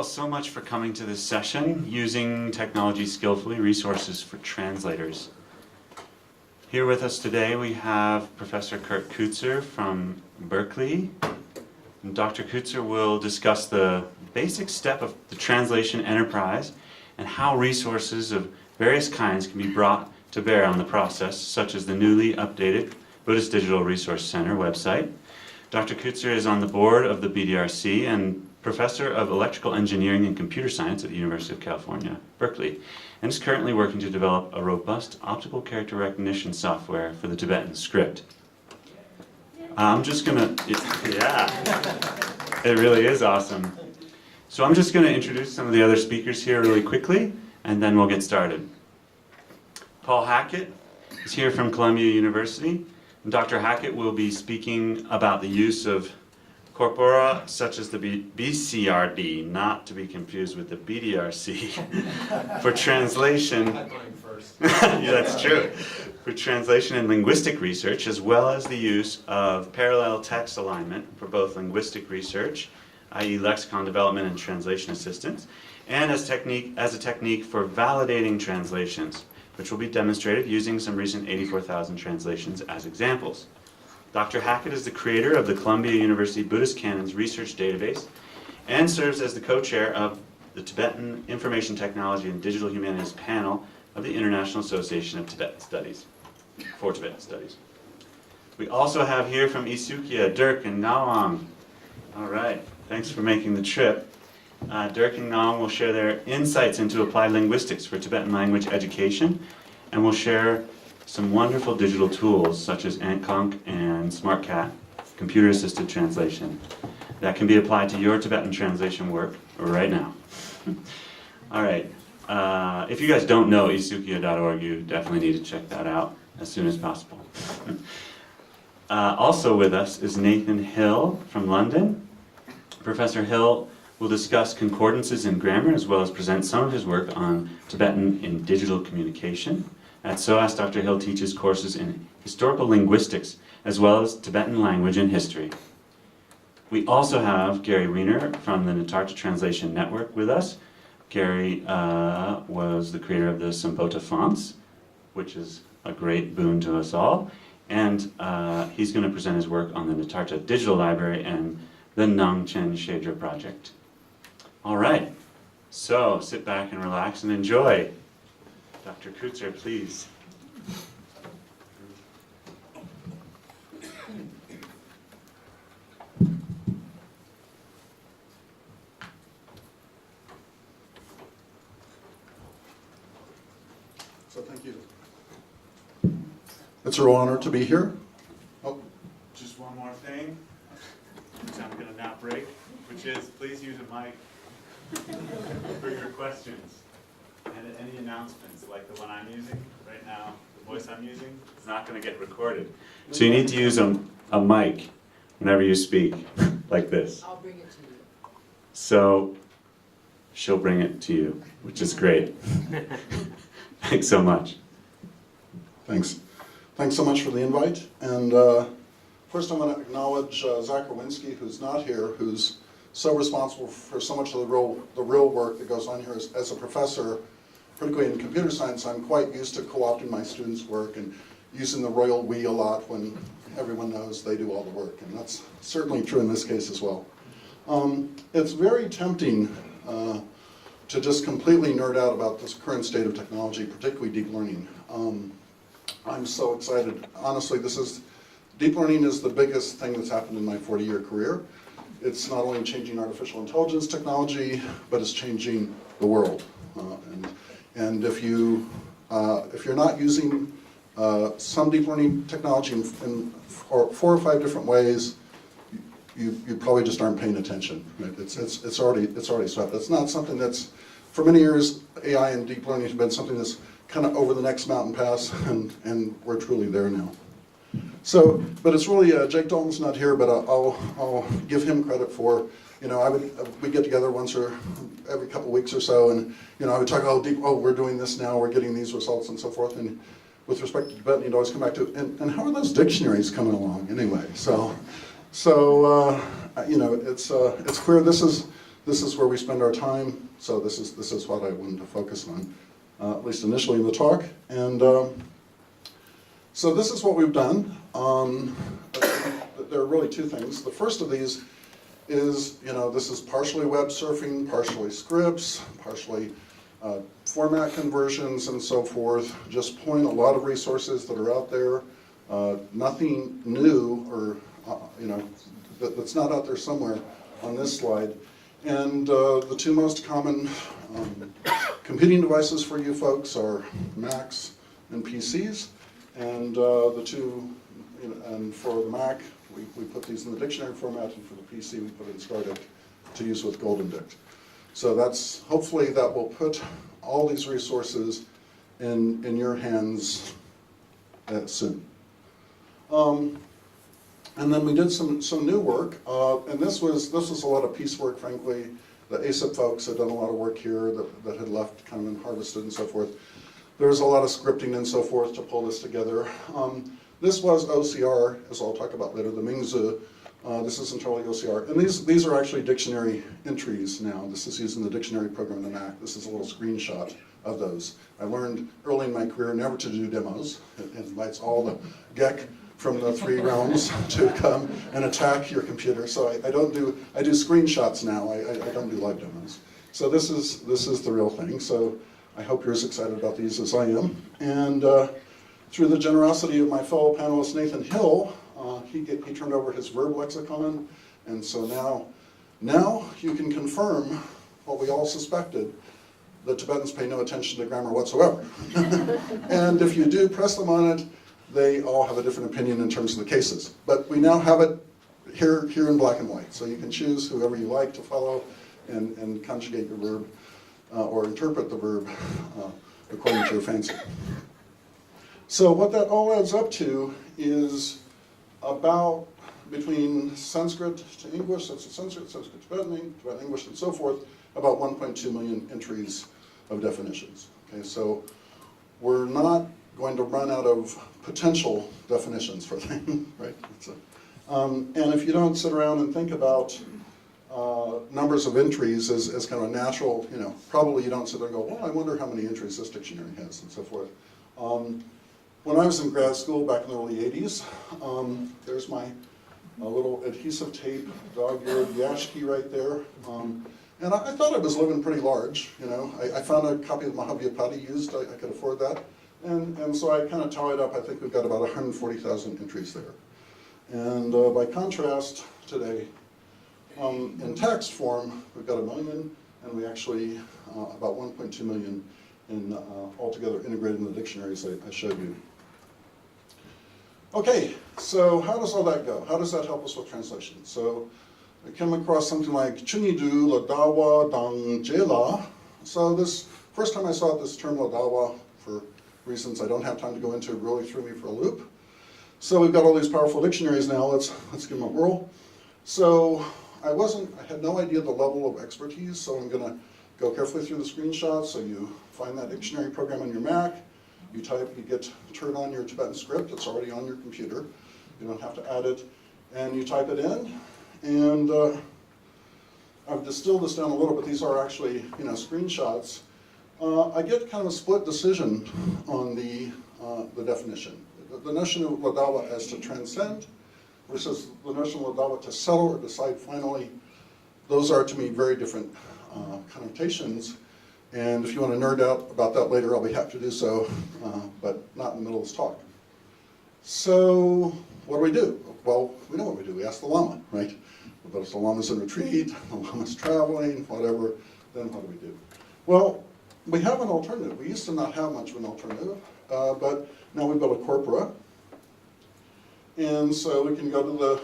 all so much for coming to this session, Using Technology Skillfully, Resources for Translators. Here with us today we have Professor Keutzer from Berkeley. And Dr. Keutzer will discuss the basic step of the translation enterprise and how resources of various kinds can be brought to bear on the process, such as the newly updated Buddhist Digital Resource Center website. Dr. Keutzer is on the board of the BDRC and Professor of Electrical Engineering and Computer Science at the University of California, Berkeley, and is currently working to develop a robust optical character recognition software for the Tibetan script. I'm just gonna, it really is awesome. So I'm just gonna introduce some of the other speakers here really quickly, and then we'll get started. Paul Hackett is here from Columbia University, and Dr. Hackett will be speaking about the use of corpora such as the BCRD, not to be confused with the BDRC, for translation. Yeah, that's true. For translation and linguistic research, as well as the use of parallel text alignment for both linguistic research, i.e. lexicon development and translation assistance, and as a technique for validating translations, which will be demonstrated using some recent 84,000 translations as examples. Dr. Hackett is the creator of the Columbia University Buddhist Canons Research Database and serves as the co-chair of the Tibetan Information Technology and Digital Humanities panel of the International Association of Tibetan Studies, for Tibetan Studies. We also have here from Esukhia, Dirk and Ngawang. All right, thanks for making the trip. Dirk and Ngawang will share their insights into applied linguistics for Tibetan language education, and will share some wonderful digital tools such as Ngawang and SmartCAT, computer-assisted translation, that can be applied to your Tibetan translation work right now. All right, if you guys don't know esukhia.org, you definitely need to check that out as soon as possible. Also with us is Nathan Hill from London. Professor Hill will discuss concordances in grammar as well as present some of his work on Tibetan in digital communication. At SOAS, Dr. Hill teaches courses in historical linguistics as well as Tibetan language and history. We also have Gerry Wiener from the Natarta Translation Network with us. Gerry was the creator of the Sambota fonts, which is a great boon to us all. And he's going to present his work on the Natarta Digital Library and the Nangchen Shedra project. All right, so sit back and relax and enjoy. Dr. Keutzer, please. So thank you. It's a real honor to be here. Oh, just one more thing, which I'm going to now break, which is please use a mic for your questions. And any announcements, like the one I'm using right now, the voice I'm using, it's not going to get recorded. So you need to use a mic whenever you speak, like this. I'll bring it to you. So she'll bring it to you, which is great. Thanks so much. Thanks. Thanks so much for the invite. And first I want to acknowledge Zach Rowinski, who's not here, who's so responsible for so much of the real work that goes on here as a professor. Particularly in computer science, I'm quite used to co-opting my students' work and using the royal we a lot when everyone knows they do all the work, and that's certainly true in this case as well. It's very tempting to just completely nerd out about this current state of technology, particularly deep learning. I'm so excited. Honestly, deep learning is the biggest thing that's happened in my 40-year career. It's not only changing artificial intelligence technology, but it's changing the world. And if you're not using some deep learning technology in 4 or 5 different ways, you probably just aren't paying attention. Right? It's already swept. It's not something that's, for many years, AI and deep learning has been something that's kind of over the next mountain pass, and we're truly there now. So, but it's really Jake Dalton's not here, but I'll give him credit for. We get together once or every couple weeks or so, and I would talk, we're doing this now, we're getting these results and so forth. And with respect to Tibetan, you'd always come back to, and how are those dictionaries coming along anyway? So it's clear this is This is where we spend our time, so this is what I wanted to focus on, at least initially in the talk. And so this is what we've done. There are really two things. The first of these is, this is partially web surfing, partially scripts, partially format conversions and so forth. Just point a lot of resources that are out there. Nothing new or, that's not out there somewhere on this slide. And the two most common computing devices for you folks are Macs and PCs. And the two, and for the Mac, we put these in the dictionary format, and for the PC, we put in StarDict to use with Golden Dict. So that's, hopefully that will put all these resources in your hands soon. And then we did some new work, and this was a lot of piecework, frankly. The ASIP folks had done a lot of work here that had left kind of and harvested and so forth. There was a lot of scripting and so forth to pull this together. This was OCR, as I'll talk about later, the Mingzi. This is entirely OCR. And these are actually dictionary entries now. This is using the dictionary program in the Mac. This is a little screenshot of those. I learned early in my career never to do demos. It invites all the geck from the three realms to come and attack your computer. So I do screenshots now. I don't do live demos. So this is the real thing. So I hope you're as excited about these as I am. And through the generosity of my fellow panelist Nathan Hill, he turned over his verb lexicon, and so now you can confirm what we all suspected, that Tibetans pay no attention to grammar whatsoever. And if you do press them on it, they all have a different opinion in terms of the cases. But we now have it here in black and white, so you can choose whoever you like to follow and conjugate your verb or interpret the verb according to your fancy. So what that all adds up to is about, between Sanskrit to English, that's Sanskrit to Tibetan, Tibetan-English, and so forth, about 1.2 million entries of definitions. Okay, so we're not going to run out of potential definitions for things, right? And if you don't sit around and think about numbers of entries as kind of a natural, probably you don't sit there and go, well, I wonder how many entries this dictionary has, and so forth. When I was in grad school back in the early 80s, there's my little adhesive tape dog-eared yashki right there. And I thought I was living pretty large, I found a copy of Mahavyapati used, I could afford that. And so I kind of tallied up, I think we've got about 140,000 entries there. And by contrast, today, in text form, we've got 1 million, and we actually, about 1.2 million in altogether integrated in the dictionaries I showed you. Okay, so how does all that go? How does that help us with translation? So I came across something like Chunidu Ladawa Dang Jela. So this, first time I saw this term Ladawa, for reasons I don't have time to go into, really threw me for a loop. So we've got all these powerful dictionaries now, let's give them a whirl. So I had no idea the level of expertise, so I'm gonna go carefully through the screenshots. So you find that dictionary program on your Mac, you turn on your Tibetan script, it's already on your computer. You don't have to add it, and you type it in. And I've distilled this down a little bit. These are actually, screenshots. I get kind of a split decision on the definition. The notion of Ladawa as to transcend versus the notion of Ladawa to settle or decide finally. Those are, to me, very different connotations. And if you want to nerd out about that later, I'll be happy to do so, but not in the middle of this talk. So what do? Well, we know what we do. We ask the Lama, right? But if the Lama's in retreat, the Lama's traveling, whatever, then what do we do? Well, we have an alternative. We used to not have much of an alternative, but now we've built a corpora. And so we can go to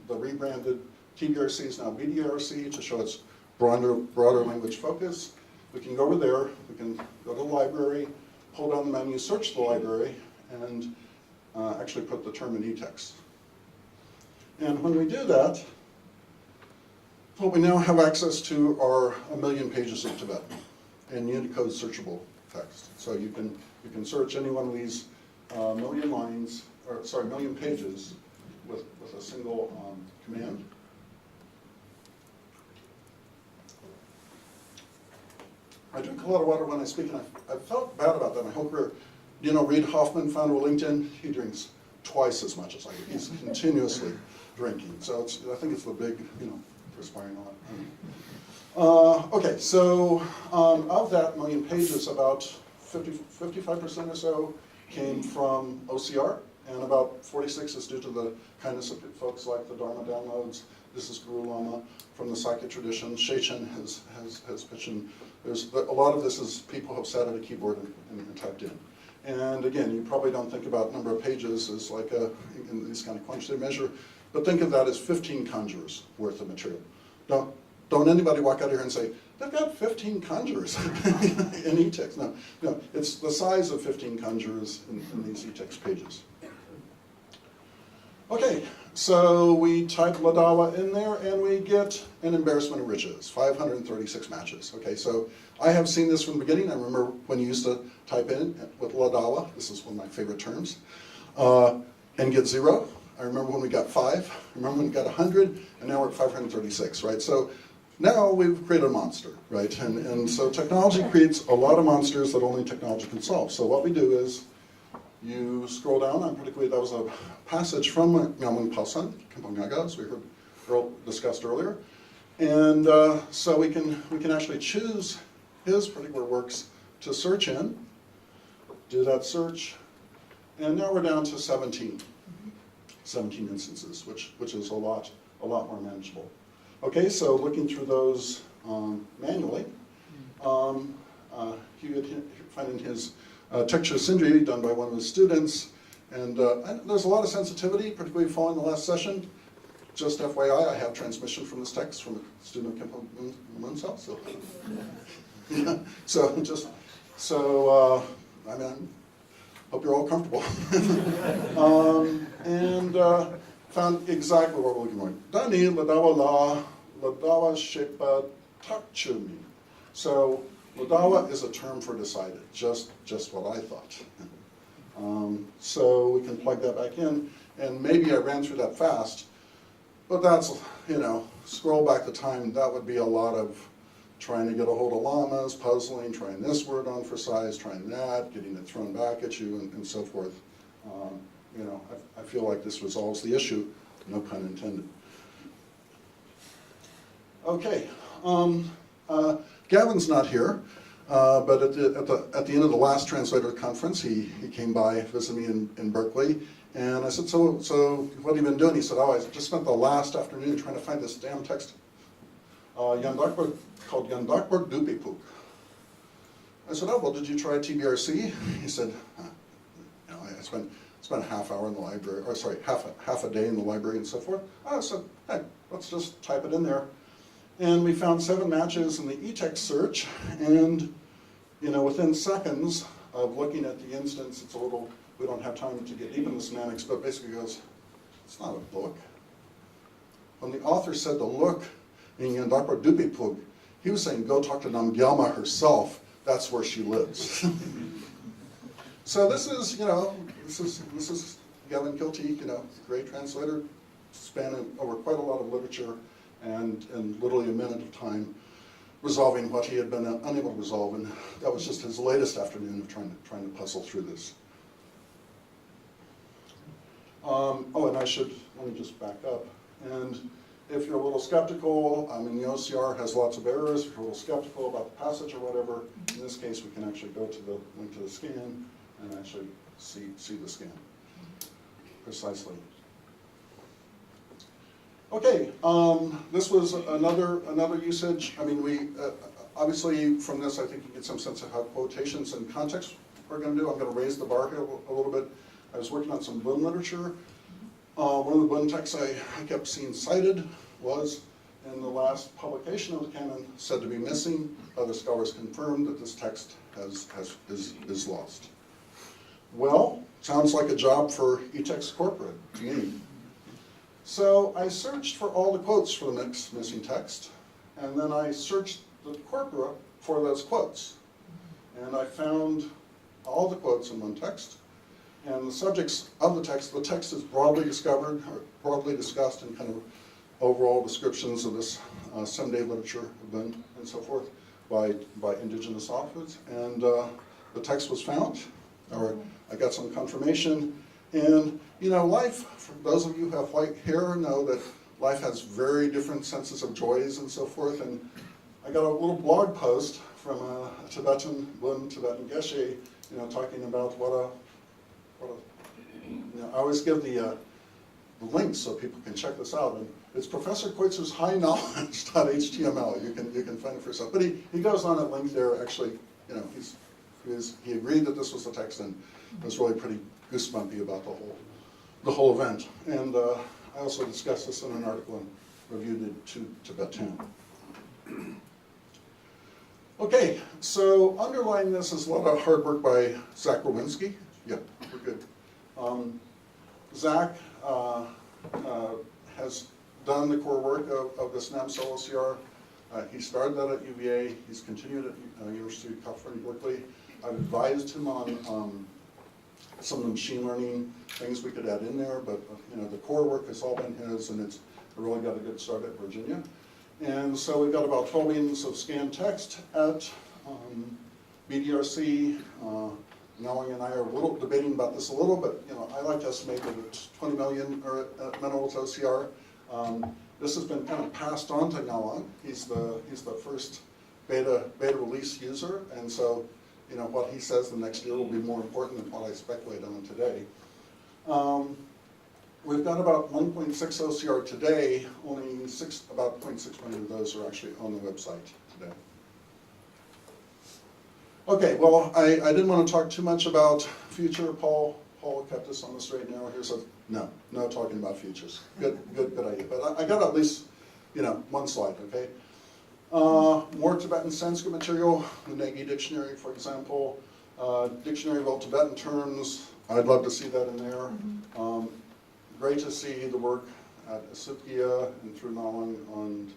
the rebranded TBRC is now BDRC to show its broader language focus. We can go over there, we can go to the library, pull down the menu, search the library, and actually put the term in e-text. And when we do that, what we now have access to are 1 million pages of Tibetan and Unicode searchable text. So you can search any one of these million pages with a single command. drink a lot of water when I speak, and I felt bad about that my whole career. You know, Reid Hoffman, founder of LinkedIn, he drinks twice as much as I do. He's continuously drinking. So I think it's the big, perspiring a lot. Okay, so of that million pages, about 55% or so came from OCR, and about 46 is due to the kindness of folks like the Dharma downloads. This is Guru Lama from the Sakya tradition. Shechen has pitched in. There's a lot of this is people have sat at a keyboard and typed in. And again, you probably don't think about number of pages as like in these kind of quantitative measure, but think of that as 15 conjurers worth of material. Don't anybody walk out here and say, they've got 15 conjurers in e-text. No, it's the size of 15 conjurers in these e-text pages. Okay, so we type Ladawa in there and we get an embarrassment of riches, 536 matches. Okay, so I have seen this from the beginning. I remember when you used to type in with Ladawa, this is one of my favorite terms, and get 0. I remember when we got 5, I remember when we got 100, and now we're at 536, right? So now we've created a monster, right? And so technology creates a lot of monsters that only technology can solve. So what we do is you scroll down, and particularly that was a passage from Ngawang Pasan, Kempong as we heard discussed earlier. And so we can actually choose his particular works to search in, do that search, and now we're down to 17 instances, which is a lot more manageable. Okay, so looking through those manually, finding his texture Sindri done by one of his students, and there's a lot of sensitivity, particularly following the last session. Just FYI, I have transmission from this text from a student of Kempong himself, so yeah. I mean, hope you're all comfortable. And found exactly what we're looking for. Dani Ladawa La, Ladawa Shepa Takchumi. So Ladawa is a term for decided, just what I thought. So we can plug that back in, and maybe I ran through that fast, but that's, scroll back the time, that would be a lot of trying to get a hold of llamas, puzzling, trying this word on for size, trying that, getting it thrown back at you, and so forth. I feel like this resolves the issue, no pun intended. Okay, Gavin's not here, but at the end of the last translator conference, he came by, visited me in Berkeley, and I said, so what have you been doing? He said, I just spent the last afternoon trying to find this damn text called Yandakbar Dupipuk. I said, well, did you try TBRC? He said, I spent a half hour in the library, or sorry, half a day in the library and so forth. I said, hey, let's just type it in there. And we found 7 matches in the e-text search, and within seconds of looking at the instance, it's a little, we don't have time to get deep in the semantics, but basically goes, it's not a book. When the author said to look in Yandakbar Dupipuk, he was saying, go talk to Namgyalma herself, that's where she lives. So this is Gavin Kilteek, great translator, spanning over quite a lot of literature, and literally a minute of time resolving what he had been unable to resolve, and that was just his latest afternoon of trying to puzzle through this. And let me just back up. And if you're a little skeptical, the OCR has lots of errors. If you're a little skeptical about the passage or whatever, in this case we can actually go to the link to the scan and actually see the scan precisely. Okay, this was another usage. We obviously from this I think you get some sense of how quotations and context are going to do. I'm going to raise the bar here a little bit. I was working on some Bund literature. One of the Bund texts I kept seeing cited was in the last publication of the canon said to be missing. Other scholars confirmed that this text is lost. Well, sounds like a job for eText Corporate to me. So I searched for all the quotes for the next missing text, and then I searched the corpora for those quotes. And I found all the quotes in one text, and the subjects of the text is broadly discovered, or broadly discussed in kind of overall descriptions of this 7-day literature event and so forth. by indigenous authors, and the text was found, or I got some confirmation. And life, for those of you who have white hair know that life has very different senses of joys and so forth. And I got a little blog post from a Tibetan Geshe, talking about I always give the links so people can check this out. And it's Professor Keutzer's high-knowledge.html. You can find it for yourself. But he goes on at length there. Actually, he agreed that this was the text and was really pretty goosebumpy about the whole event. And I also discussed this in an article and reviewed it to Tibetan. Okay, so underlying this is a lot of hard work by Zach Rowinski. Yeah, we're good. Zach has done the core work of this Tibetan OCR. He started that at UVA. He's continued at University of California, Berkeley. I've advised him on some of the machine learning things we could add in there, but the core work has all been his, and it's really got a good start at Virginia. And so we've got about 12 millions of scanned text at BDRC. Ngawang and I are a little debating about this a little, but I like to estimate that it's 20 million are at Menowitz OCR. This has been kind of passed on to Ngawang. He's the first beta release user, and so what he says the next year will be more important than what I speculate on today. We've got about 1.6 OCR today. Only about 0.6 million of those are actually on the website today. Okay, well, I didn't want to talk too much about future. Paul kept us on the straight and narrow here, so no talking about futures. Good idea. But I got at least one slide. Okay. More Tibetan Sanskrit material, the Negi Dictionary, for example, Dictionary of Old Tibetan Terms. I'd love to see that in there. Great to see the work at Esukhia and through Ngawang and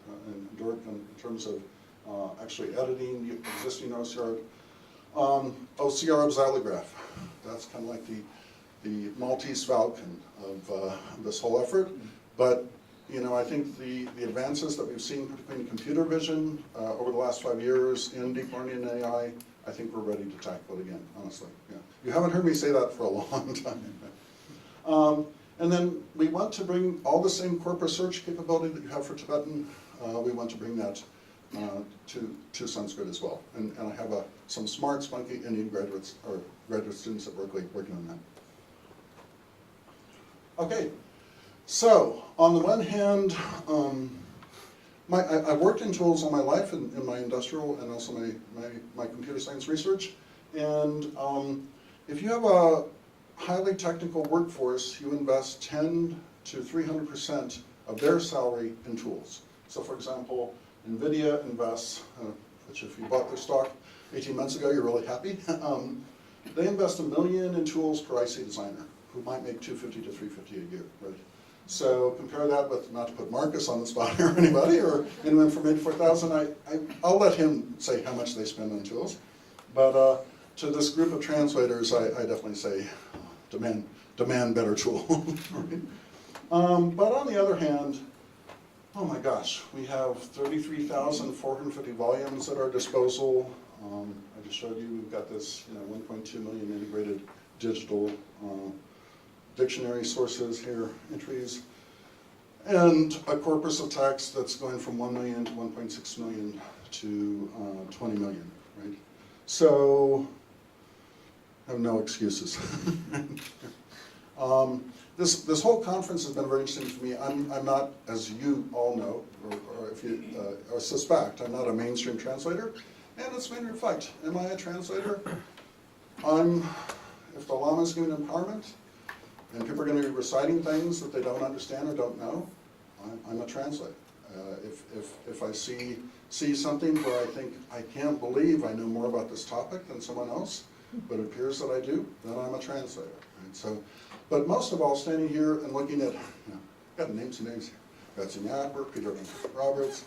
Dirk in terms of actually editing the existing OCR. OCR of xylograph. That's kind of like the Maltese falcon of this whole effort. But I think the advances that we've seen, particularly in computer vision over the last 5 years in deep learning and AI, I think we're ready to tackle it again, honestly. Yeah. You haven't heard me say that for a long time. And then we want to bring all the same corpus search capability that you have for Tibetan. We want to bring that to Sanskrit as well. And I have some smart, spunky Indian graduate students at Berkeley working on that. Okay. So, on the one hand, I've worked in tools all my life in my industrial and also my computer science research. And if you have a highly technical workforce, you invest 10 to 300% of their salary in tools. So, for example, NVIDIA invests, which if you bought their stock 18 months ago, you're really happy. They invest $1 million in tools per IC designer, who might make $250 to $350 a year, right? So compare that with, not to put Marcus on the spot or anybody, or anyone from 84,000, I'll let him say how much they spend on tools. But to this group of translators, I definitely say demand better tool. Right? But on the other hand, oh my gosh, we have 33,450 volumes at our disposal. I just showed you we've got this 1.2 million integrated digital dictionary sources here, entries, and a corpus of text that's going from 1 million to 1.6 million to 20 million, right? So, I have no excuses. This whole conference has been very interesting for me. I'm not, as you all know, or if you or suspect, I'm not a mainstream translator, and it's made me reflect. Am I a translator? If the Lama is giving empowerment, and people are going to be reciting things that they don't understand or don't know, I'm a translator. If I see something where I think, I can't believe I know more about this topic than someone else, but it appears that I do, then I'm a translator. Right? So, but most of all, standing here and looking at, got names and names here, Betsy Napper, Peter Roberts,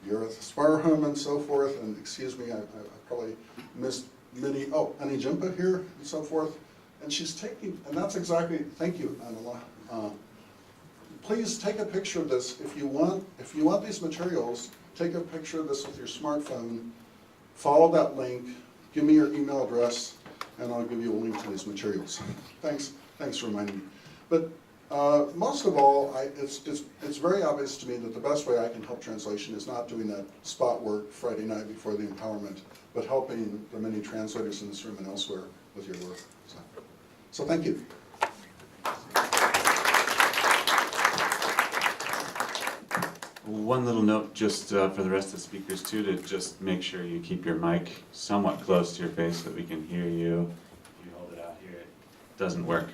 Gareth Sparham, and so forth, and excuse me, I probably missed many, Annie Jimpa here, and so forth. And she's taking, and that's exactly, thank you, Anila. Please take a picture of this. If you want these materials, take a picture of this with your smartphone follow that link, give me your email address, and I'll give you a link to these materials. Thanks for reminding me. But most of all, it's very obvious to me that the best way I can help translation is not doing that spot work Friday night before the empowerment, but helping the many translators in this room and elsewhere with your work. So thank you. One little note just for the rest of the speakers too, to just make sure you keep your mic somewhat close to your face so that we can hear you. If you hold it out here, it doesn't work.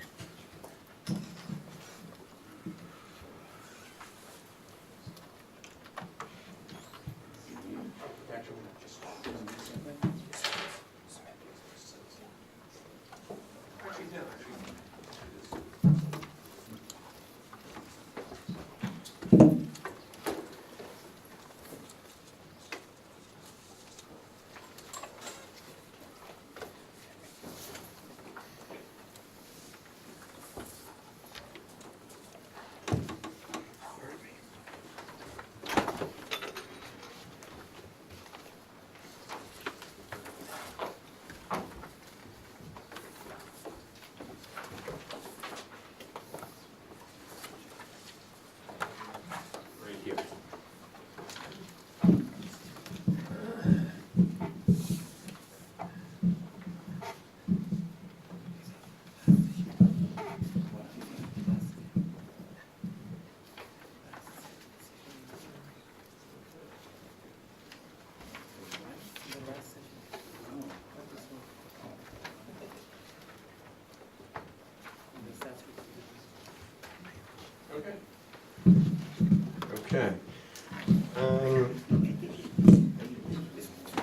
Okay.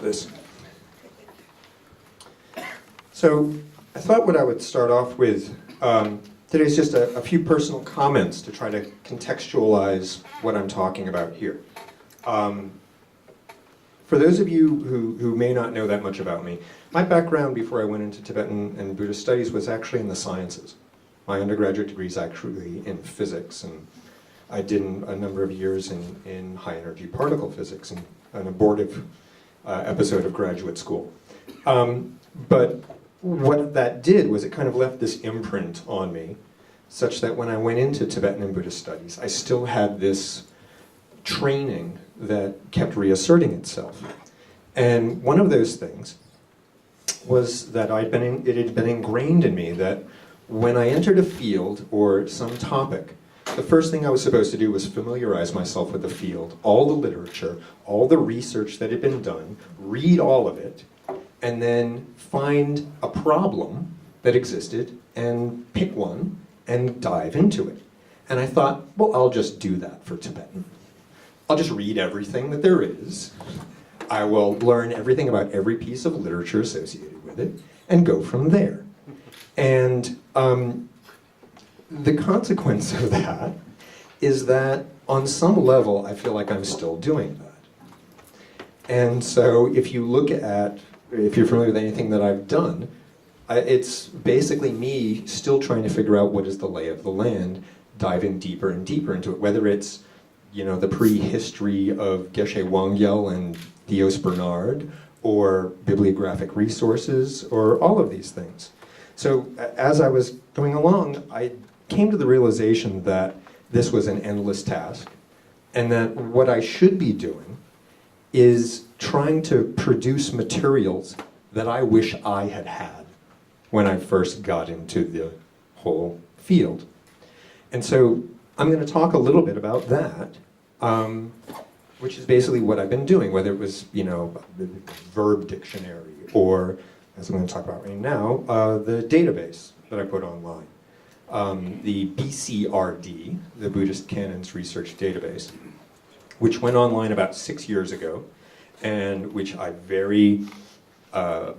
This. So I thought what I would start off with today is just a few personal comments to try to contextualize what I'm talking about here. For those of you who may not know that much about me, my background before I went into Tibetan and Buddhist studies was actually in the sciences. My undergraduate degree is actually in physics, and I did a number of years in high-energy particle physics, and an abortive episode of graduate school. But what that did was it kind of left this imprint on me, such that when I went into Tibetan and Buddhist studies, I still had this training that kept reasserting itself. And one of those things was that it had been ingrained in me that when I entered a field or some topic, the first thing I was supposed to do was familiarize myself with the field, all the literature, all the research that had been done, read all of it, and then find a problem that existed and pick one and dive into it. And I thought, well, I'll just do that for Tibetan. I'll just read everything that there is. I will learn everything about every piece of literature associated with it and go from there. And the consequence of that is that on some level, I feel like I'm still doing that. And so if you're familiar with anything that I've done, it's basically me still trying to figure out what is the lay of the land, diving deeper and deeper into it, whether it's the prehistory of Geshe Wangyal and Theos Bernard, or bibliographic resources, or all of these things. So as I was going along, I came to the realization that this was an endless task, and that what I should be doing is trying to produce materials that I wish I had had when I first got into the whole field. And so I'm going to talk a little bit about that, which is basically what I've been doing, whether it was, the verb dictionary, or, as I'm going to talk about right now, the database that I put online. The BCRD, the Buddhist Canons Research Database, which went online about 6 years ago, and which I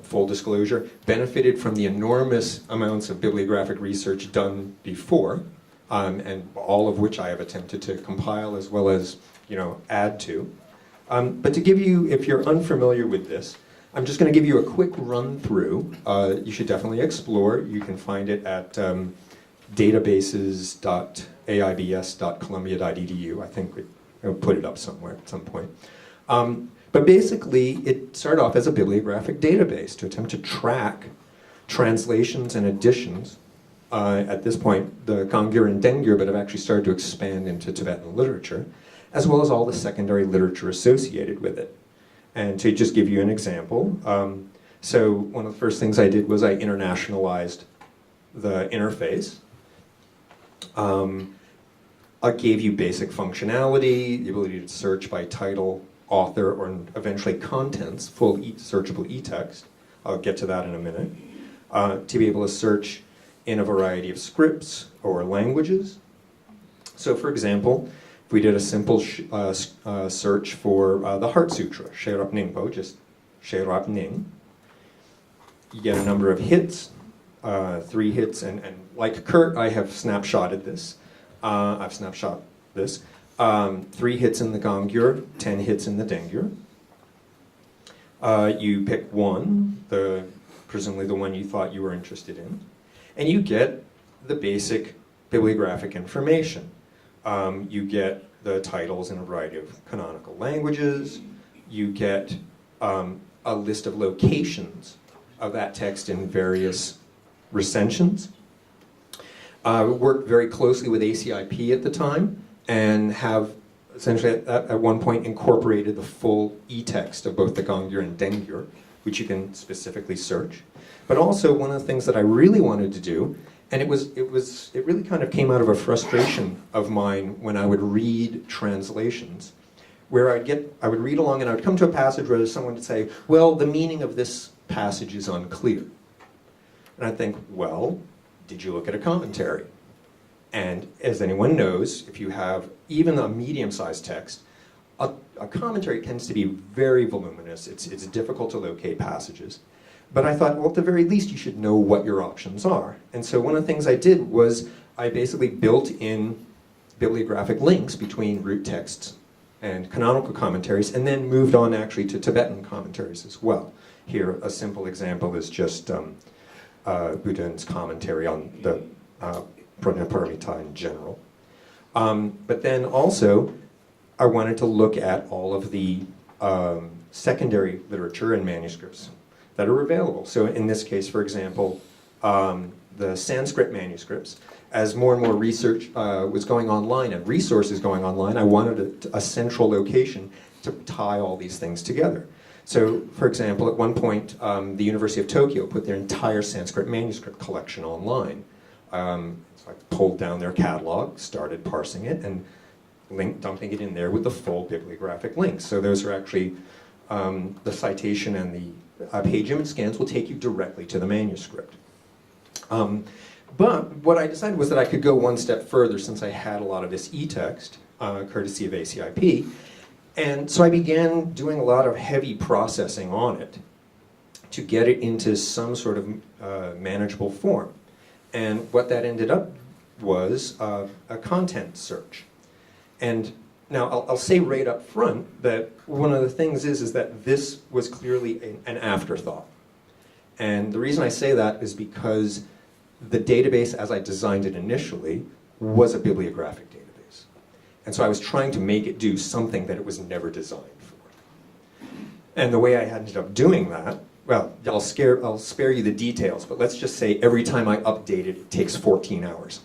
full disclosure, benefited from the enormous amounts of bibliographic research done before, and all of which I have attempted to compile as well as, add to. But to give you, if you're unfamiliar with this, I'm just going to give you a quick run through. You should definitely explore. You can find it at databases.aibs.columbia.edu. I think we'll put it up somewhere at some point. But basically, it started off as a bibliographic database to attempt to track translations and editions. At this point, the Gangyur and Dengyur, but have actually started to expand into Tibetan literature, as well as all the secondary literature associated with it. And to just give you an example, so one of the first things I did was I internationalized the interface. I gave you basic functionality, the ability to search by title, author, or eventually contents, full searchable e-text. I'll get to that in a minute. To be able to search in a variety of scripts or languages. So for example, if we did a simple search for the Heart Sutra, Sherab Ningpo, just Sherab Ning, you get a number of hits, 3 hits, and like Kurt, I have snapshotted this. I've snapshot this. 3 hits in the Gangyur, 10 hits in the Dengyur. You pick one, presumably the one you thought you were interested in, and you get the basic bibliographic information. You get the titles in a variety of canonical languages. You get a list of locations of that text in various recensions. Worked very closely with ACIP at the time and have essentially at one point incorporated the full e-text of both the Gangyur and Dengyur, which you can specifically search. But also one of the things that I really wanted to do, and it really kind of came out of a frustration of mine when I would read translations, where I would read along and I would come to a passage where someone would say, well, the meaning of this passage is unclear. And I'd think, well, did you look at a commentary? And as anyone knows, if you have even a medium-sized text, a commentary tends to be very voluminous. It's difficult to locate passages. But I thought, well, at the very least, you should know what your options are. And so one of the things I did was I basically built in bibliographic links between root texts and canonical commentaries, and then moved on actually to Tibetan commentaries as well. Here, a simple example is just Buddha's commentary on the Prajnaparamita in general. But then also, I wanted to look at all of the secondary literature and manuscripts that are available. So in this case, for example, the Sanskrit manuscripts, as more and more research was going online and resources going online, I wanted a central location to tie all these things together. So, for example, at one point, the University of Tokyo put their entire Sanskrit manuscript collection online. So I pulled down their catalog, started parsing it, and dumping it in there with the full bibliographic links. So those are actually, the citation and the page image scans will take you directly to the manuscript. But what I decided was that I could go one step further since I had a lot of this e-text, courtesy of ACIP. And so I began doing a lot of heavy processing on it to get it into some sort of manageable form. And what that ended up was a content search. And now I'll say right up front that one of the things is that this was clearly an afterthought. And the reason I say that is because the database, as I designed it initially, was a bibliographic database. And so I was trying to make it do something that it was never designed for. And the way I ended up doing that, well, I'll spare you the details, but let's just say every time I update it, it takes 14 hours.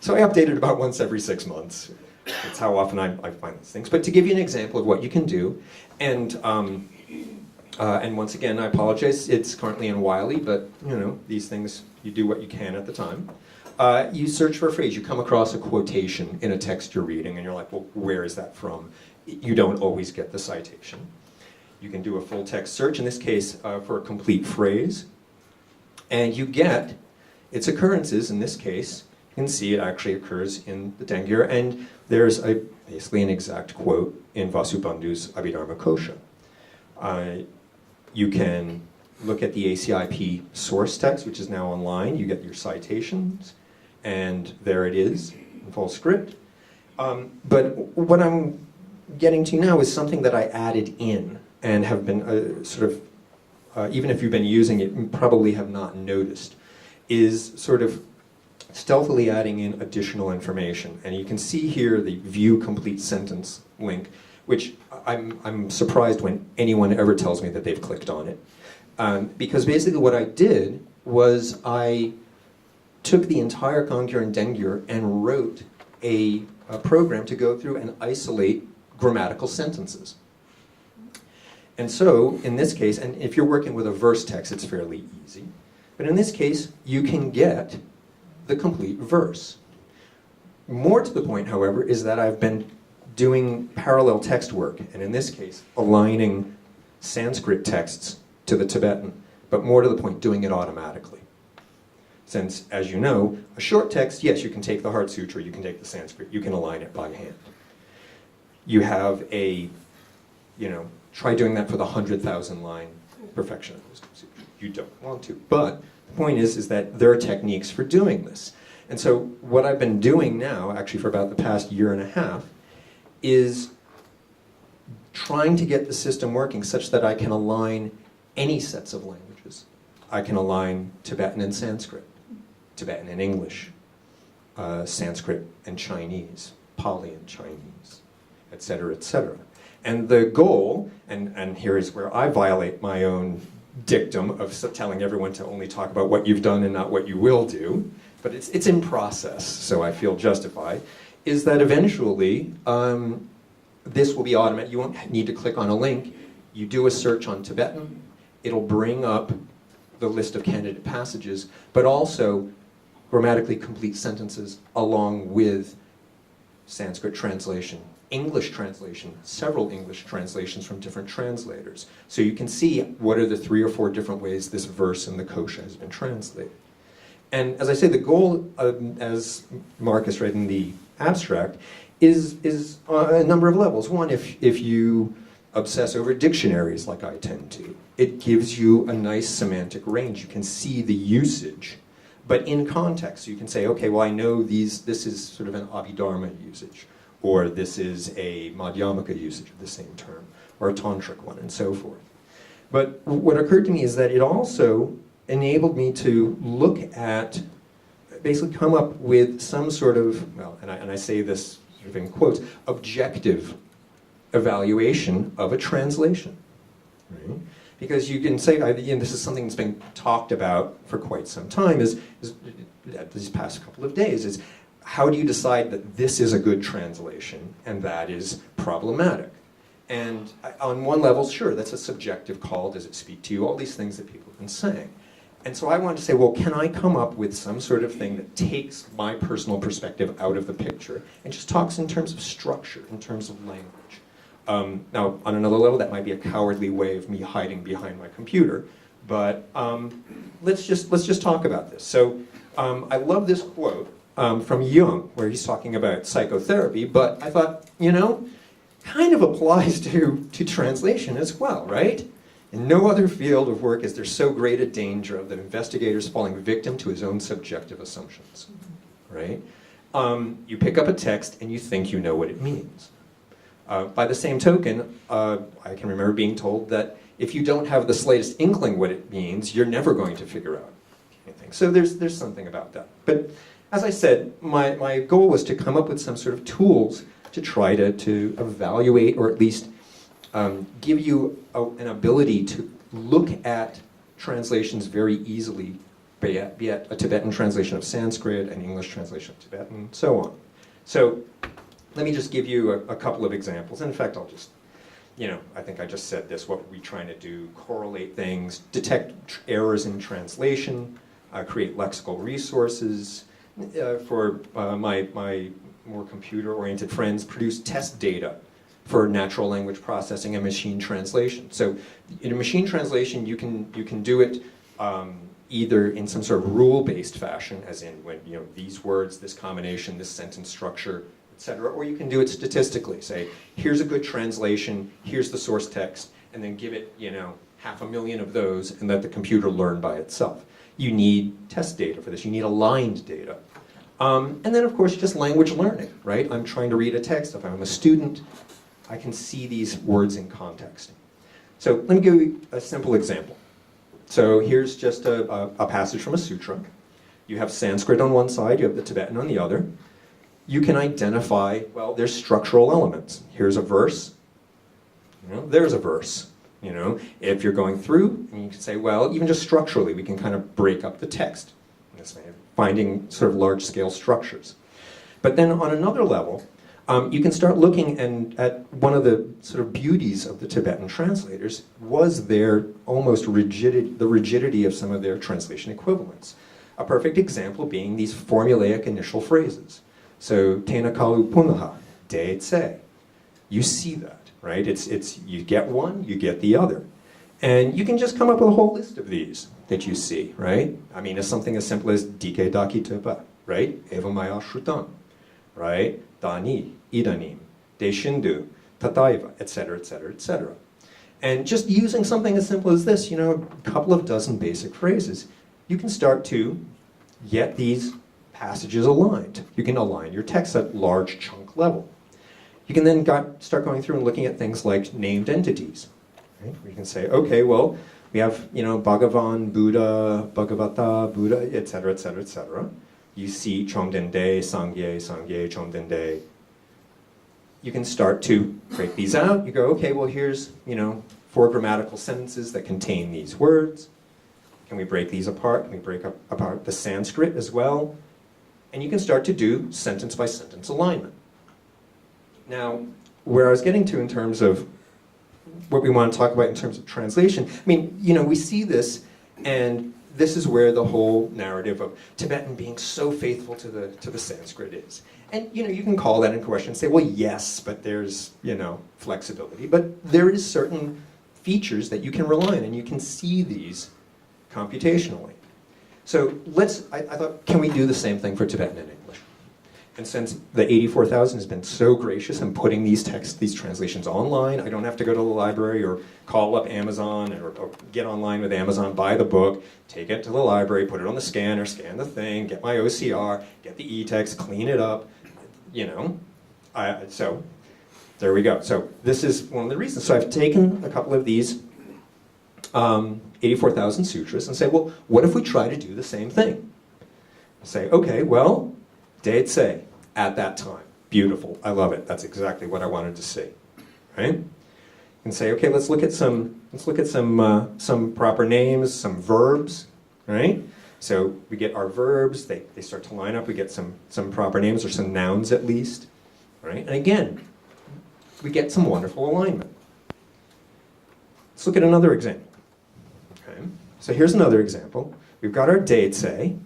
So I update it about once every 6 months. That's how often I find these things. But to give you an example of what you can do, and once again, I apologize, it's currently in Wiley, but you know, these things, you do what you can at the time. You search for a phrase, you come across a quotation in a text you're reading, and you're like, well, where is that from? You don't always get the citation. You can do a full text search, in this case, for a complete phrase, and you get its occurrences. In this case, you can see it actually occurs in the Dengyur, and there's basically an exact quote in Vasubandhu's Abhidharma Kosha. You can look at the ACIP source text, which is now online. You get your citations, and there it is in full script. But what I'm getting to now is something that I added in and have been even if you've been using it, you probably have not noticed, is sort of stealthily adding in additional information. And you can see here the view complete sentence link, which I'm surprised when anyone ever tells me that they've clicked on it. Because basically what I did was I took the entire Kongyur and Dengyur and wrote a program to go through and isolate grammatical sentences. And so, in this case, and if you're working with a verse text, it's fairly easy. But in this case, you can get the complete verse. More to the point, however, is that I've been doing parallel text work, and in this case, aligning Sanskrit texts to the Tibetan, but more to the point, doing it automatically. Since, as you know, a short text, yes, you can take the Heart Sutra, you can take the Sanskrit, you can align it by hand. You have a, try doing that for the 100,000 line perfection of Wisdom Sutra. You don't want to. But the point is that there are techniques for doing this. And so what I've been doing now, actually for about the past year and a half, is trying to get the system working such that I can align any sets of languages. I can align Tibetan and Sanskrit, Tibetan and English, Sanskrit and Chinese, Pali and Chinese, etc., etc. And the goal, and here is where I violate my own dictum of telling everyone to only talk about what you've done and not what you will do, but it's in process, so I feel justified, is that eventually this will be automated. You won't need to click on a link. You do a search on Tibetan, it'll bring up the list of candidate passages, but also grammatically complete sentences along with Sanskrit translation, English translation, several English translations from different translators. So you can see what are the 3 or 4 different ways this verse in the kosha has been translated. And as I say, the goal, as Marcus read in the abstract, is a number of levels. One, if you obsess over dictionaries like I tend to, it gives you a nice semantic range. You can see the usage, but in context. You can say, okay, well, I know this is sort of an Abhidharma usage, or this is a Madhyamaka usage of the same term, or a tantric one, and so forth. But what occurred to me is that it also enabled me to look at, basically come up with some sort of, well, and I say this sort of in quotes, objective evaluation of a translation. Right? Because you can say, this is something that's been talked about for quite some time, is these past couple of days, is how do you decide that this is a good translation and that is problematic? And on one level, sure, that's a subjective call. Does it speak to you? All these things that people have been saying. And so I wanted to say, well, can I come up with some sort of thing that takes my personal perspective out of the picture and just talks in terms of structure, in terms of language? Now, on another level, that might be a cowardly way of me hiding behind my computer, but let's just talk about this. So I love this quote from Jung, where he's talking about psychotherapy, but I thought, kind of applies to translation as well, right? In no other field of work is there so great a danger of the investigator's falling victim to his own subjective assumptions, right? You pick up a text and you think you know what it means. By the same token, I can remember being told that if you don't have the slightest inkling what it means, you're never going to figure out anything. So there's something about that. But as I said, my goal was to come up with some sort of tools to try to evaluate, or at least give you an ability to look at translations very easily, be it a Tibetan translation of Sanskrit, an English translation of Tibetan, so on. So let me just give you a couple of examples. And in fact, I'll just, I think I just said this, what are we trying to do? Correlate things, detect errors in translation, create lexical resources. For my more computer-oriented friends, produce test data for natural language processing and machine translation. So in a machine translation, you can do it either in some sort of rule-based fashion, as in when these words, this combination, this sentence structure, etc., or you can do it statistically. Say, here's a good translation, here's the source text, and then give it 500,000 of those and let the computer learn by itself. You need test data for this. You need aligned data. And then, of course, just language learning, right? I'm trying to read a text. If I'm a student, I can see these words in context. So let me give you a simple example. So here's just a passage from a sutra. You have Sanskrit on one side, you have the Tibetan on the other. You can identify, well, there's structural elements. Here's a verse, You know, there's a verse. You know, if you're going through, and you can say, well, even just structurally, we can kind of break up the text in this way, finding sort of large-scale structures. But then on another level, you can start looking at one of the sort of beauties of the Tibetan translators was their almost the rigidity of some of their translation equivalents. A perfect example being these formulaic initial phrases. So, tena kalu punaha, de tse. You see that, right? It's you get one, you get the other. And you can just come up with a whole list of these that you see, right? I mean, it's something as simple as dike daki tepa, right? Eva maya shrutam, right? Dani, idanim, deshindu, tataiva, etc., etc., etc. And just using something as simple as this, you know, a couple of dozen basic phrases, you can start to get these passages aligned. You can align your text at large chunk level. You can then start going through and looking at things like named entities. Right? You can say, okay, well, we have, you know, Bhagavan, Buddha, Bhagavata, Buddha, etc., etc., etc. You see Chomdende, Sangye, Sangye, Chomdende. You can start to break these out. You go, okay, well, here's, you know, 4 grammatical sentences that contain these words. Can we break these apart? Can we break apart the Sanskrit as well? And you can start to do sentence by sentence alignment. Now, where I was getting to in terms of what we want to talk about in terms of translation, I mean, you know, we see this, and this is where the whole narrative of Tibetan being so faithful to the Sanskrit is. And, you know, you can call that in question and say, well, yes, but there's, you know, flexibility. But there is certain features that you can rely on, and you can see these computationally. So I thought, can we do the same thing for Tibetan and English? And since the 84,000 has been so gracious in putting these translations online, I don't have to go to the library or call up Amazon or get online with Amazon, buy the book, take it to the library, put it on the scanner, scan the thing, get my OCR, get the e-text, clean it up, you know. So there we go. So this is one of the reasons. So I've taken a couple of these 84,000 sutras and say, well, what if we try to do the same thing? Say, okay, well, de tse, at that time. Beautiful. I love it. That's exactly what I wanted to see. Right? And say, okay, let's look at some proper names, some verbs. Right? So we get our verbs, they start to line up, we get some proper names or some nouns at least. Right? And again, we get some wonderful alignment. Let's look at another example. Okay? So here's another example. We've got our de tse,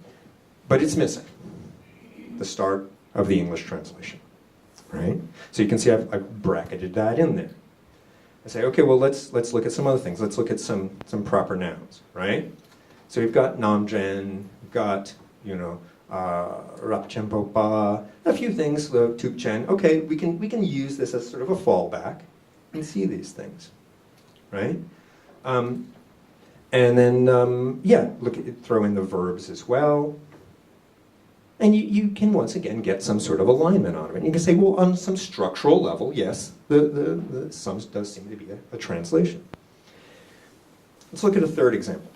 but it's missing the start of the English translation, right? So you can see I've bracketed that in there. I say, okay, well, let's look at some other things. Let's look at some proper nouns, right? So we've got namjen, we've got, you know, rapchenpopa, a few things, the tupchen. Okay, we can use this as sort of a fallback and see these things, right? And then, yeah, throw in the verbs as well. And you can once again get some sort of alignment on it. And you can say, well, on some structural level, yes, the sum does seem to be a translation. Let's look at a third example.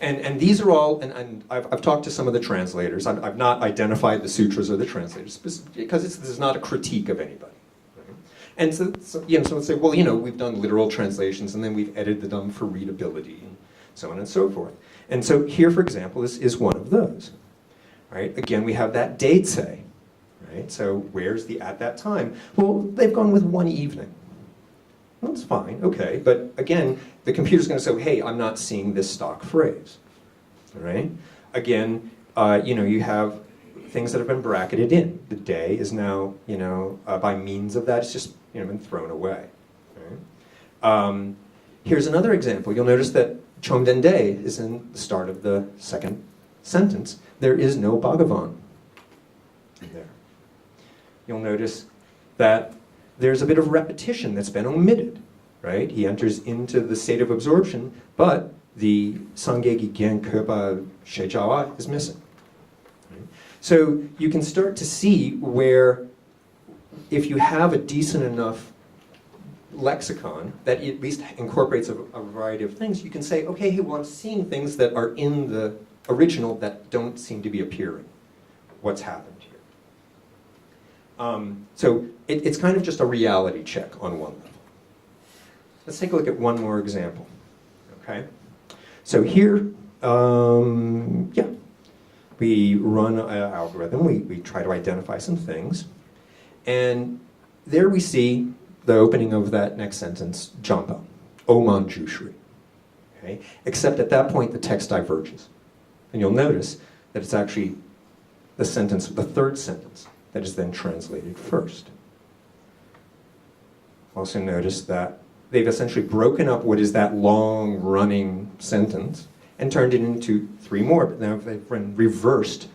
And these are all, and I've talked to some of the translators. I've not identified the sutras or the translators, because this is not a critique of anybody. Right? And so you know, someone say, well, you know, we've done literal translations, and then we've edited them for readability, and so on and so forth. And so here, for example, is one of those. Right? Again, we have that de tse, right? So where's the at that time? Well, they've gone with one evening. Well, that's fine, okay. But again, the computer's going to say, hey, I'm not seeing this stock phrase, all right? Again, you know, you have things that have been bracketed in. The day is now, you know, by means of that, it's just, you know, been thrown away. Right? Here's another example. You'll notice that Chomdende is in the start of the second sentence. There is no Bhagavan there. You'll notice that there's a bit of repetition that's been omitted, right? He enters into the state of absorption, but the Sangye Gigyen Kepa Shejawa is missing. Right? So you can start to see where, if you have a decent enough lexicon that at least incorporates a variety of things, you can say, okay, hey, well, I'm seeing things that are in the original that don't seem to be appearing. What's happened here? So it's kind of just a reality check on one level. let's take a look at one more example. Okay, so here, yeah, we run an algorithm. We try to identify some things, and there we see the opening of that next sentence, Jampa, Oman Jushri. Okay, except at that point the text diverges, and you'll notice that it's actually the sentence, the third sentence, that is then translated first. Also notice that they've essentially broken up what is that long-running sentence and turned it into three more, but now they've reversed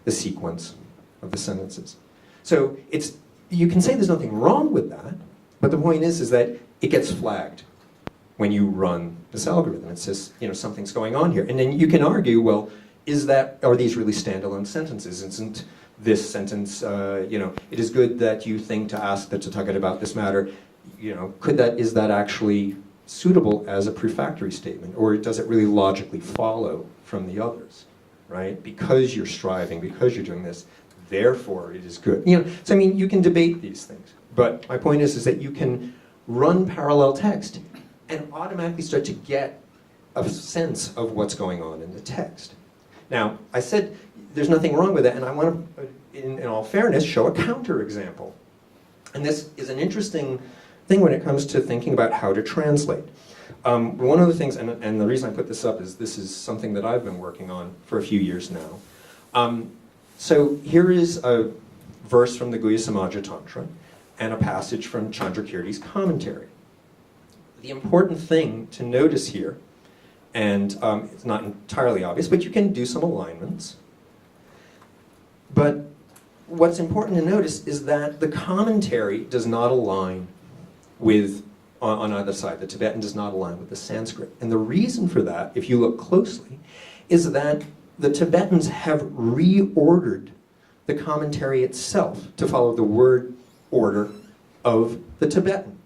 the sequence of the sentences. So you can say there's nothing wrong with that, but the point is that it gets flagged when you run this algorithm. It says, something's going on here. And then you can argue, well, are these really standalone sentences? Isn't this sentence, it is good that you think to ask the Tathagata about this matter, is that actually suitable as a prefactory statement, or does it really logically follow from the others, right? Because you're striving, because you're doing this, therefore it is good. So you can debate these things, but my point is that you can run parallel text and automatically start to get a sense of what's going on in the text. Now, I said there's nothing wrong with that, and I want to, in all fairness, show a counterexample. And this is an interesting thing when it comes to thinking about how to translate. One of the things, and the reason I put this up is this is something that I've been working on for a few years now. So here is a verse from the Guhya Samaja Tantra and a passage from Chandrakirti's commentary. The important thing to notice here, and it's not entirely obvious, but you can do some alignments. But what's important to notice is that the commentary does not align with, on either side. The Tibetan does not align with the Sanskrit. And the reason for that, if you look closely, is that the Tibetans have reordered the commentary itself to follow the word order of the Tibetan.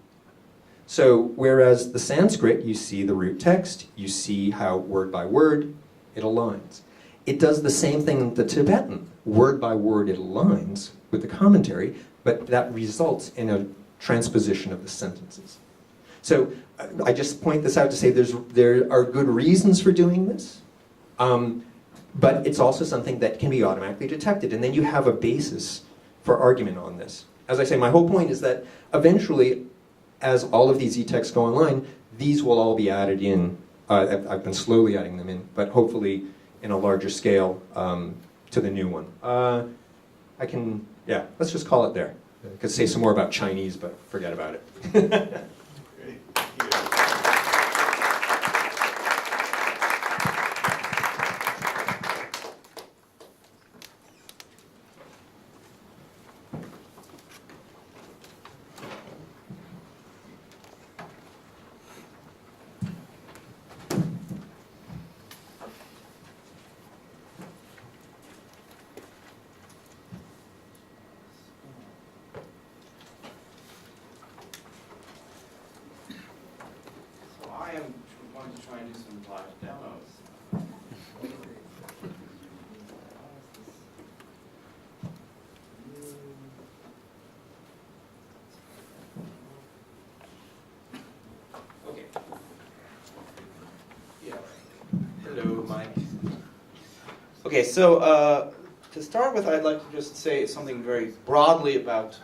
So whereas the Sanskrit, you see the root text, you see how word by word it aligns. It does the same thing in the Tibetan. Word by word it aligns with the commentary, but that results in a transposition of the sentences. So I just point this out to say there are good reasons for doing this, but it's also something that can be automatically detected, and then you have a basis for argument on this. As I say, my whole point is that eventually, as all of these e-texts go online, these will all be added in. I've been slowly adding them in, but hopefully in a larger scale to the new one. Let's just call it there. I could say some more about Chinese, but forget about it. Great. Thank you. I am going to try and do some live demos. Okay. Yeah. Hello, Mike. Okay, so to start with, I'd like to just say something very broadly about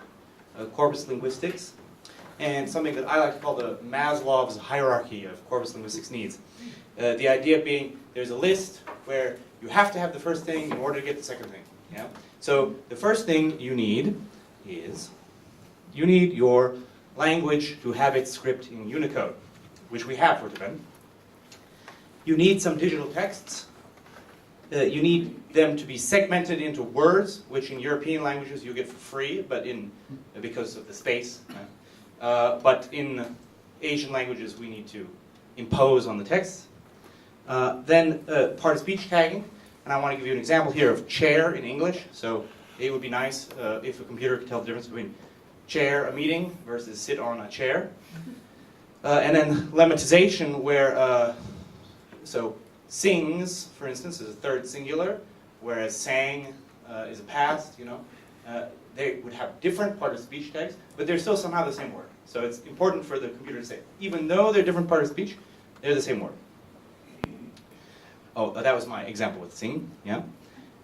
corpus linguistics, and something that I like to call the Maslow's hierarchy of corpus linguistics needs. The idea being there's a list where you have to have the first thing in order to get the second thing. Yeah? So the first thing you need is your language to have its script in Unicode, which we have for Tibetan. You need some digital texts. You need them to be segmented into words, which in European languages you get for free, but because of the space. But in Asian languages, we need to impose on the text. Then part of speech tagging, and I want to give you an example here of chair in English. So it would be nice if a computer could tell the difference between chair a meeting versus sit on a chair. And then lemmatization, where so sings, for instance, is a third singular, whereas sang is a past. they would have different part-of-speech tags, but they're still somehow the same word. So it's important for the computer to say, even though they're different part-of-speech, they're the same word. Oh, that was my example with singing, yeah?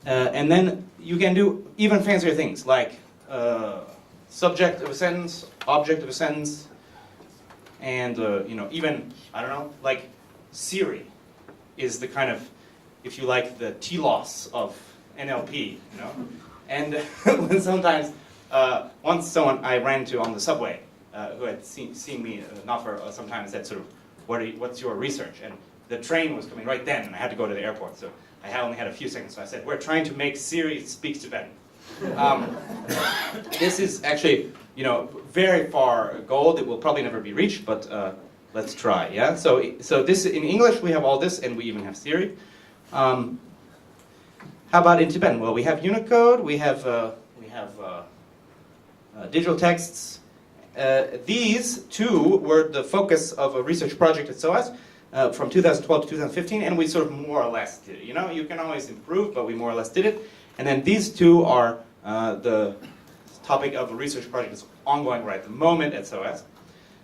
And then you can do even fancier things, like subject of a sentence, object of a sentence, and even, I don't know, like Siri is the kind of, if you like, the telos of NLP, And when sometimes, once someone I ran into on the subway, who had seen me not for some time, said sort of, what's your research? And the train was coming right then, and I had to go to the airport, so I only had a few seconds. So I said, we're trying to make Siri speak Tibetan. This is actually, very far goal that will probably never be reached, but let's try. Yeah. So this in English we have all this, and we even have Siri. How about in Tibetan? Well, we have Unicode. We have digital texts. These two were the focus of a research project at SOAS from 2012 to 2015, and we sort of more or less did it. You can always improve, but we more or less did it. And then these two are the topic of a research project that's ongoing right at the moment at SOAS.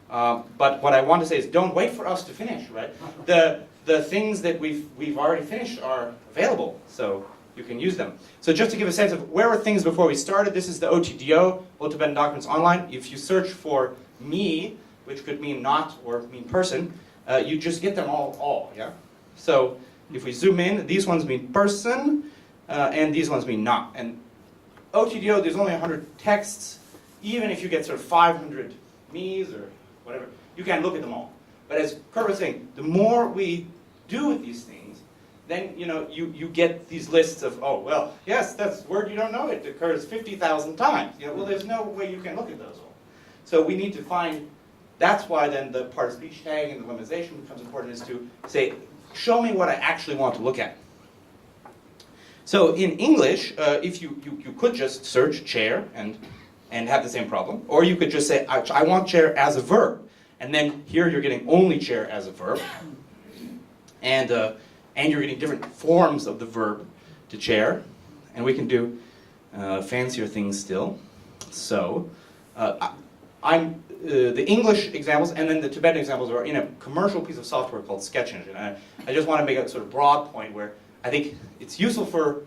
But what I want to say is, don't wait for us to finish. Right? The things that we've already finished are available, so you can use them. So just to give a sense of where were things before we started, this is the OTDO, Old Tibetan Documents Online. If you search for me, which could mean not or mean person, you just get them all, yeah? So if we zoom in, these ones mean person, and these ones mean not. And OTDO, there's only 100 texts. Even if you get sort of 500 me's or whatever, you can look at them all. But as Kurt was saying, the more we do with these things, then you get these lists of, oh, well, yes, that's a word you don't know. It occurs 50,000 times. Well, there's no way you can look at those all. So we need to find, that's why then the part-of-speech tag and the lemmatization becomes important, is to say, show me what I actually want to look at. So in English, if you could just search chair and have the same problem, or you could just say, I want chair as a verb. And then here you're getting only chair as a verb. And you're getting different forms of the verb to chair. And we can do fancier things still. So I'm the English examples and then the Tibetan examples are in a commercial piece of software called Sketch Engine. And I just want to make a sort of broad point where I think it's useful for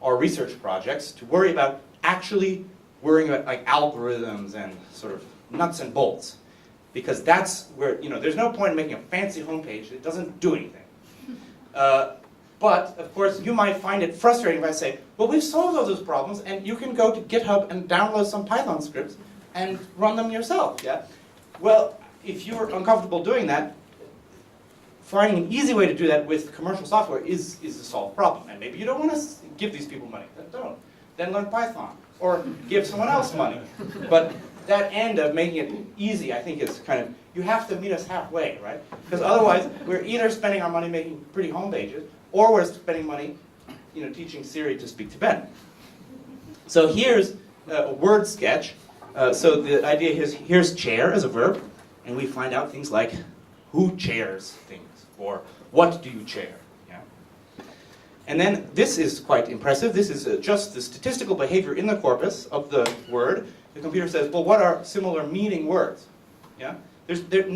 our research projects to worry about actually worrying about like algorithms and sort of nuts and bolts. Because that's where, there's no point in making a fancy homepage that doesn't do anything. But, of course, you might find it frustrating if I say, well, we've solved all those problems, and you can go to GitHub and download some Python scripts and run them yourself, yeah? Well, if you're uncomfortable doing that, finding an easy way to do that with commercial software is a solved problem. And maybe you don't want to give these people money. Then don't. Then learn Python. Or give someone else money. But that end of making it easy, I think, is kind of, you have to meet us halfway, right? Because otherwise, we're either spending our money making pretty home pages, or we're spending money, teaching Siri to speak Tibetan. So here's a word sketch. So the idea is, here's chair as a verb, and we find out things like who chairs things, or what do you chair? Yeah. And then this is quite impressive. This is just the statistical behavior in the corpus of the word. The computer says, well, what are similar meaning words? Yeah?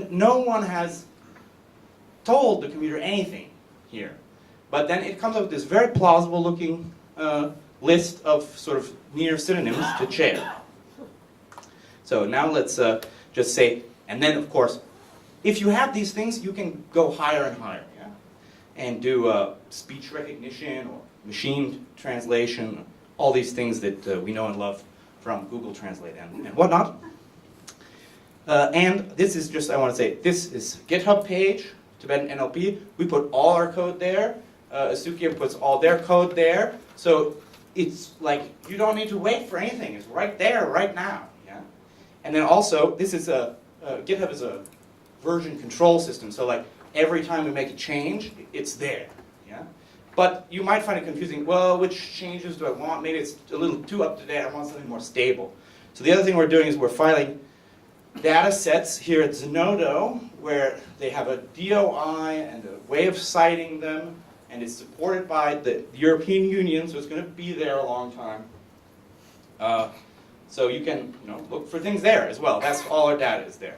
No one has told the computer anything here. But then it comes up with this very plausible looking list of sort of near synonyms to chair. So now let's just say, and then of course, if you have these things, you can go higher and higher, yeah? And do speech recognition or machine translation, all these things that we know and love from Google Translate and whatnot. And this is just, I want to say, this is GitHub page, Tibetan NLP. We put all our code there. Esukhia puts all their code there. So it's like, you don't need to wait for anything. It's right there, right now. Yeah. And then also, this is GitHub is a version control system. So like, every time we make a change, it's there. Yeah. But you might find it confusing. Well, which changes do I want? Maybe it's a little too up to date. I want something more stable. So the other thing we're doing is we're filing data sets here at Zenodo, where they have a DOI and a way of citing them, and it's supported by the European Union, so it's going to be there a long time. So you can look for things there as well. That's all our data is there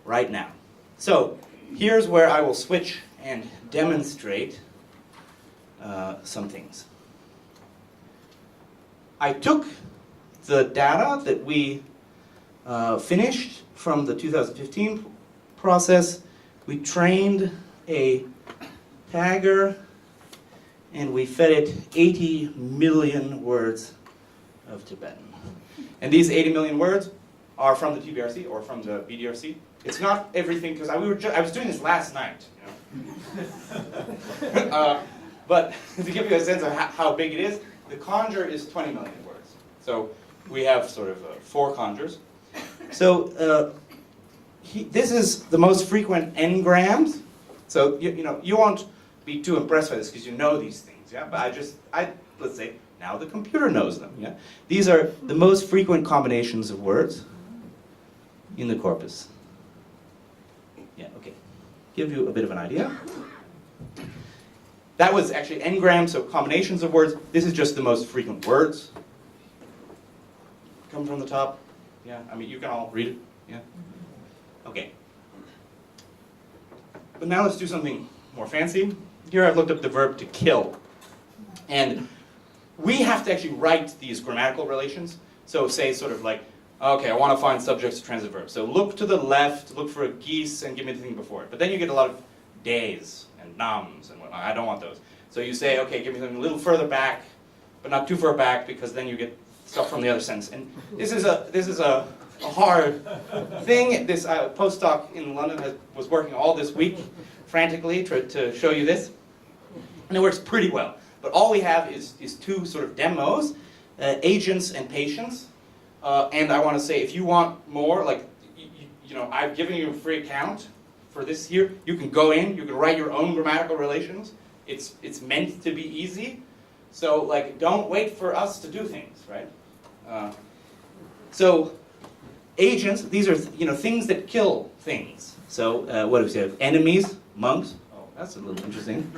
right now. So here's where I will switch and demonstrate some things. I took the data that we finished from the 2015 process. We trained a tagger and we fed it 80 million words of Tibetan. And these 80 million words are from the TBRC or from the BDRC. It's not everything, because I was doing this last night. But to give you a sense of how big it is, the conjure is 20 million words. So we have sort of 4 conjures. So this is the most frequent n-grams. So you won't be too impressed by this because you know these things, yeah. But let's say now the computer knows them, yeah. These are the most frequent combinations of words in the corpus. Yeah, okay. Give you a bit of an idea. That was actually n-grams, so combinations of words. This is just the most frequent words. Come from the top. Yeah, I mean, you can all read it. Yeah. Okay. But now let's do something more fancy. Here I've looked up the verb to kill. And we have to actually write these grammatical relations. So say sort of like, okay, I want to find subjects to transitive verbs. So look to the left, look for a geese, and give me the thing before it. But then you get a lot of days and noms and whatnot. I don't want those. So you say, okay, give me something a little further back, but not too far back, because then you get stuff from the other sentence. And this is a hard thing. This postdoc in London was working all this week frantically to show you this. And it works pretty well. But all we have is 2 sort of demos, agents and patients. And I want to say, if you want more, like, I've given you a free account for this here. You can go in, you can write your own grammatical relations. It's meant to be easy. So, like, don't wait for us to do things, right? So, agents, these are, things that kill things. So, what do we say? Enemies, monks. Oh, that's a little interesting.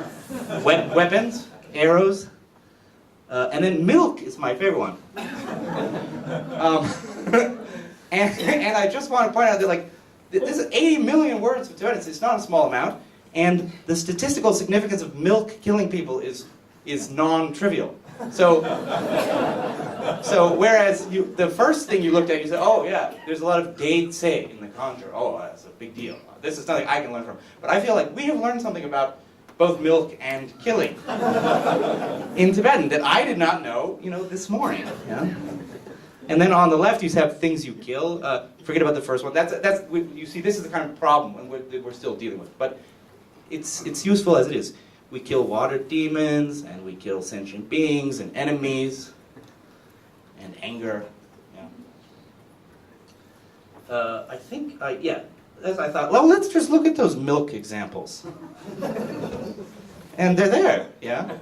Weapons, arrows. And then milk is my favorite one. And I just want to point out that, like, this is 80 million words of Tibetan. It's not a small amount. And the statistical significance of milk killing people is non-trivial. So whereas the first thing you looked at, you said, oh yeah, there's a lot of date say in the conjure. Oh, that's a big deal. This is something I can learn from. But I feel like we have learned something about both milk and killing in Tibetan that I did not know, this morning. Yeah? And then on the left, you have things you kill. Forget about the first one. You see, this is the kind of problem we're still dealing with. But it's useful as it is. We kill water demons, and we kill sentient beings, and enemies, and anger. Yeah. As I thought, well, let's just look at those milk examples. And they're there, yeah?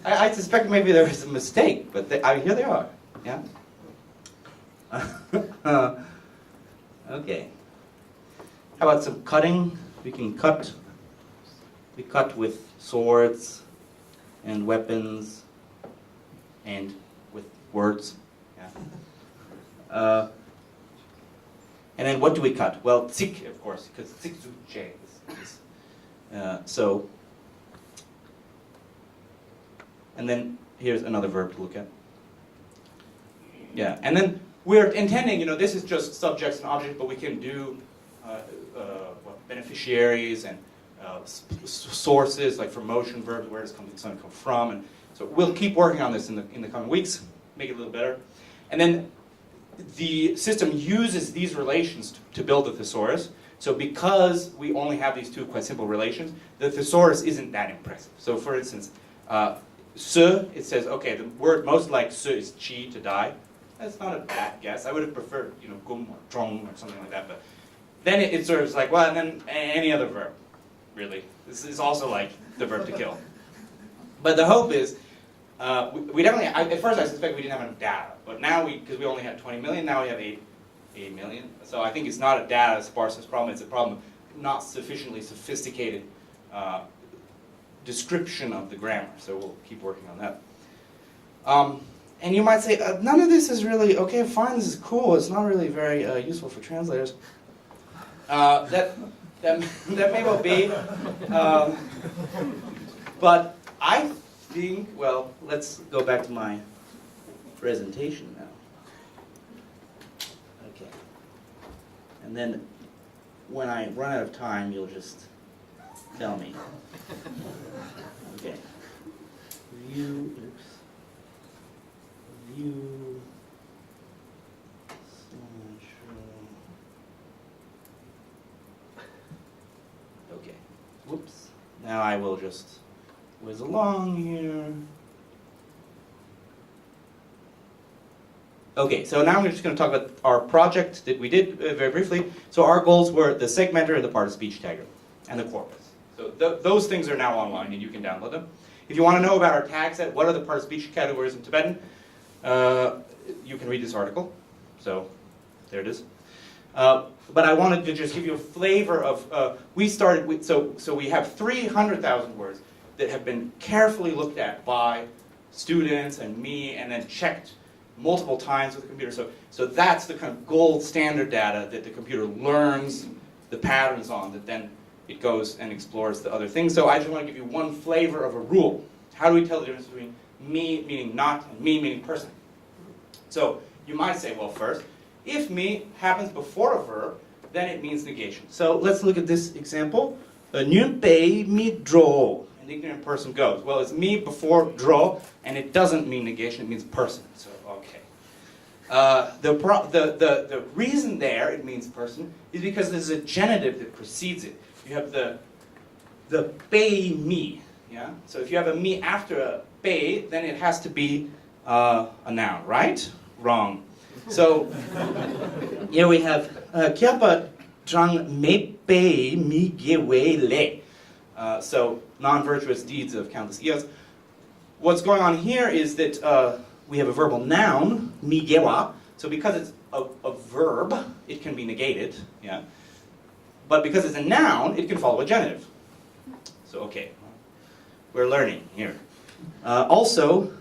I suspect maybe there was a mistake, but here they are, yeah? Okay. How about some cutting? We can cut. We cut with swords and weapons and with words. Yeah. And then what do we cut? Well, tsik, of course, because tsikzu che is so. And then here's another verb to look at. Yeah, and then we're intending, this is just subjects and objects, but we can do beneficiaries and sources, like for motion verbs, where does something come from, and so we'll keep working on this in the coming weeks, make it a little better. And then the system uses these relations to build the thesaurus. So because we only have these 2 quite simple relations, the thesaurus isn't that impressive. So for instance, se, it says, okay, the word most like se is chi, to die. That's not a bad guess. I would have preferred, gum or trong or something like that. But then it sort of is like, well, and then any other verb, really. This is also like the verb to kill. But the hope is, we definitely, at first I suspect we didn't have enough data. But now because we only had 20 million, now we have 8 million. So I think it's not a data sparseness problem, it's a problem of not sufficiently sophisticated description of the grammar. So we'll keep working on that. And you might say, none of this is really, okay, fine, this is cool, it's not really very useful for translators. That may well be. But I think, well, let's go back to my presentation now. Okay. And then when I run out of time, you'll just tell me. Okay. View, oops. View, slideshow. Okay. Whoops. Now I will just whiz along here. Okay, so now we're just going to talk about our project that we did very briefly. So our goals were the segmenter and the part-of-speech tagger, and the corpus. So those things are now online, and you can download them. If you want to know about our tag set, what are the part-of-speech categories in Tibetan, you can read this article. So there it is. But I wanted to just give you a flavor of, we started with, so we have 300,000 words that have been carefully looked at by students and me, and then checked multiple times with the computer. So that's the kind of gold standard data that the computer learns the patterns on, that then it goes and explores the other things. So I just want to give you one flavor of a rule. How do we tell the difference between me meaning not and me meaning person? So you might say, well, first, if me happens before a verb, then it means negation. So let's look at this example. Nyun pei mi dro. An ignorant person goes. Well, it's me before dro, and it doesn't mean negation, it means person. So, okay. The reason there it means person is because there's a genitive that precedes it. You have the pei mi. Yeah? So if you have a mi after a pei, then it has to be a noun, right? Wrong. So here we have kiapa drang me pei mi gewe le. So non-virtuous deeds of countless eons. What's going on here is that we have a verbal noun, mi gewa. So because it's a verb, it can be negated. Yeah. But because it's a noun, it can follow a genitive. So okay, we're learning here. Also,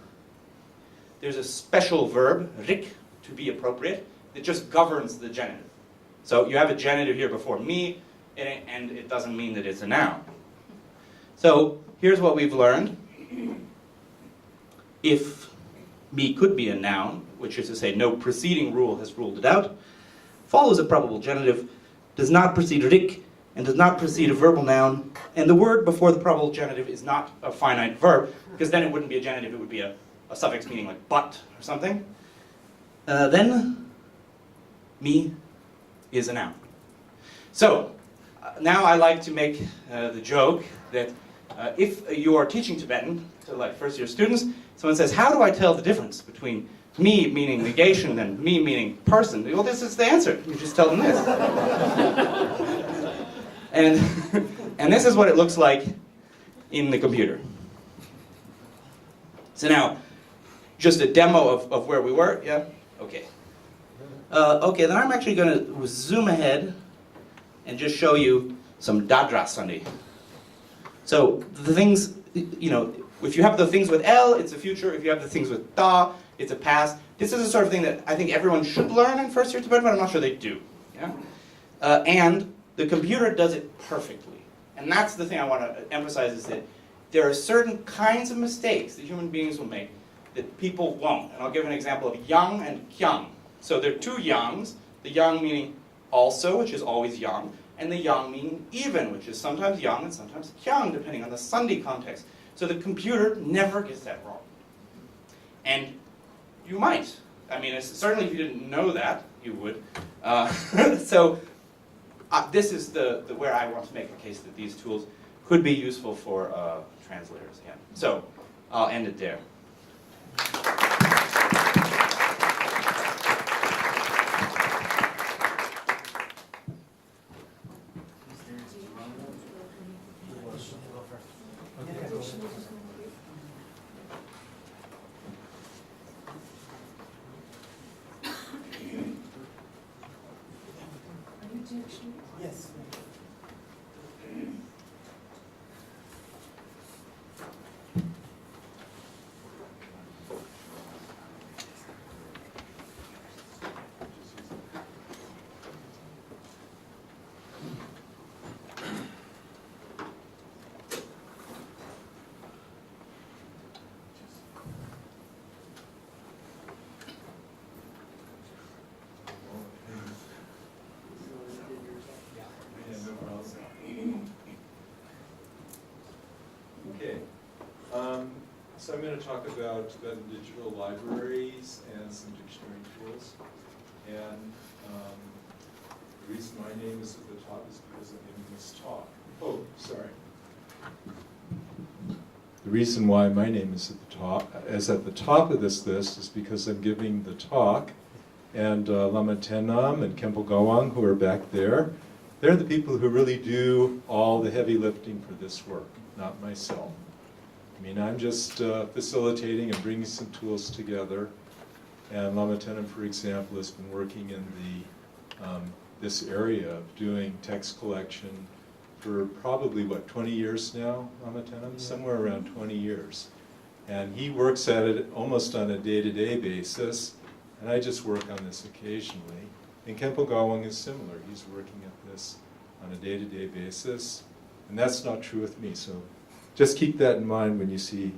there's a special verb, rik, to be appropriate, that just governs the genitive. So you have a genitive here before me, and it doesn't mean that it's a noun. So here's what we've learned. If me could be a noun, which is to say no preceding rule has ruled it out, follows a probable genitive, does not precede rik, and does not precede a verbal noun, and the word before the probable genitive is not a finite verb, because then it wouldn't be a genitive, it would be a suffix meaning like but or something, then me is a noun. So now I like to make the joke that if you are teaching Tibetan to like first year students, someone says, how do I tell the difference between me meaning negation and me meaning person? Well, this is the answer. You just tell them this. And this is what it looks like in the computer. So now, just a demo of where we were, yeah? Okay. Okay, then I'm actually going to zoom ahead and just show you some Tsadra Sunday. So the things, you know, if you have the things with L, it's a future. If you have the things with Da, it's a past. This is the sort of thing that I think everyone should learn in first year Tibetan, but I'm not sure they do. Yeah? And the computer does it perfectly. And that's the thing I want to emphasize, is that there are certain kinds of mistakes that human beings will make that people won't. And I'll give an example of yang and kyang. So there are two yangs, the yang meaning also, which is always yang, and the yang meaning even, which is sometimes yang and sometimes kyang, depending on the Sunday context. So the computer never gets that wrong. And you might. I mean, certainly if you didn't know that, you would. So this is the where I want to make the case that these tools could be useful for translators. Yeah. So I'll end it there. Yes. So I'm going to talk about Tibetan digital libraries and some dictionary tools. And the reason my name is at the top is because I'm giving this talk. Oh, sorry. The reason why my name is at the top of this list is because I'm giving the talk, and Lama Tenam and Khenpo Ngawang, who are back there, they're the people who really do all the heavy lifting for this work, not myself. I mean, I'm just facilitating and bringing some tools together. And Lama Tenam, for example, has been working in the this area of doing text collection for probably, what, 20 years now, Lama Tenam? Yeah. Somewhere around 20 years. And he works at it almost on a day-to-day basis, and I just work on this occasionally. And Khenpo Ngawang is similar. He's working at this on a day-to-day basis, and that's not true with me. So just keep that in mind when you see,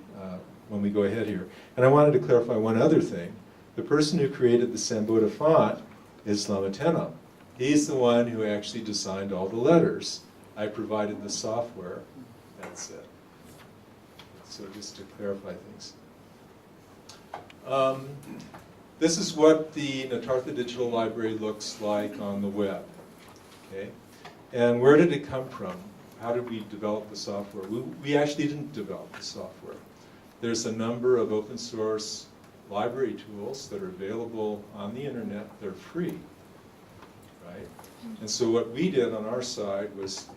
when we go ahead here. And I wanted to clarify one other thing. The person who created the Sambodha font is Lama Tenam. He's the one who actually designed all the letters. I provided the software. That's it. So just to clarify things. This is what the Natartha Digital Library looks like on the web. Okay? And where did it come from? How did we develop the software? We actually didn't develop the software. There's a number of open source library tools that are available on the internet. They're free, right? And so what we did on our side was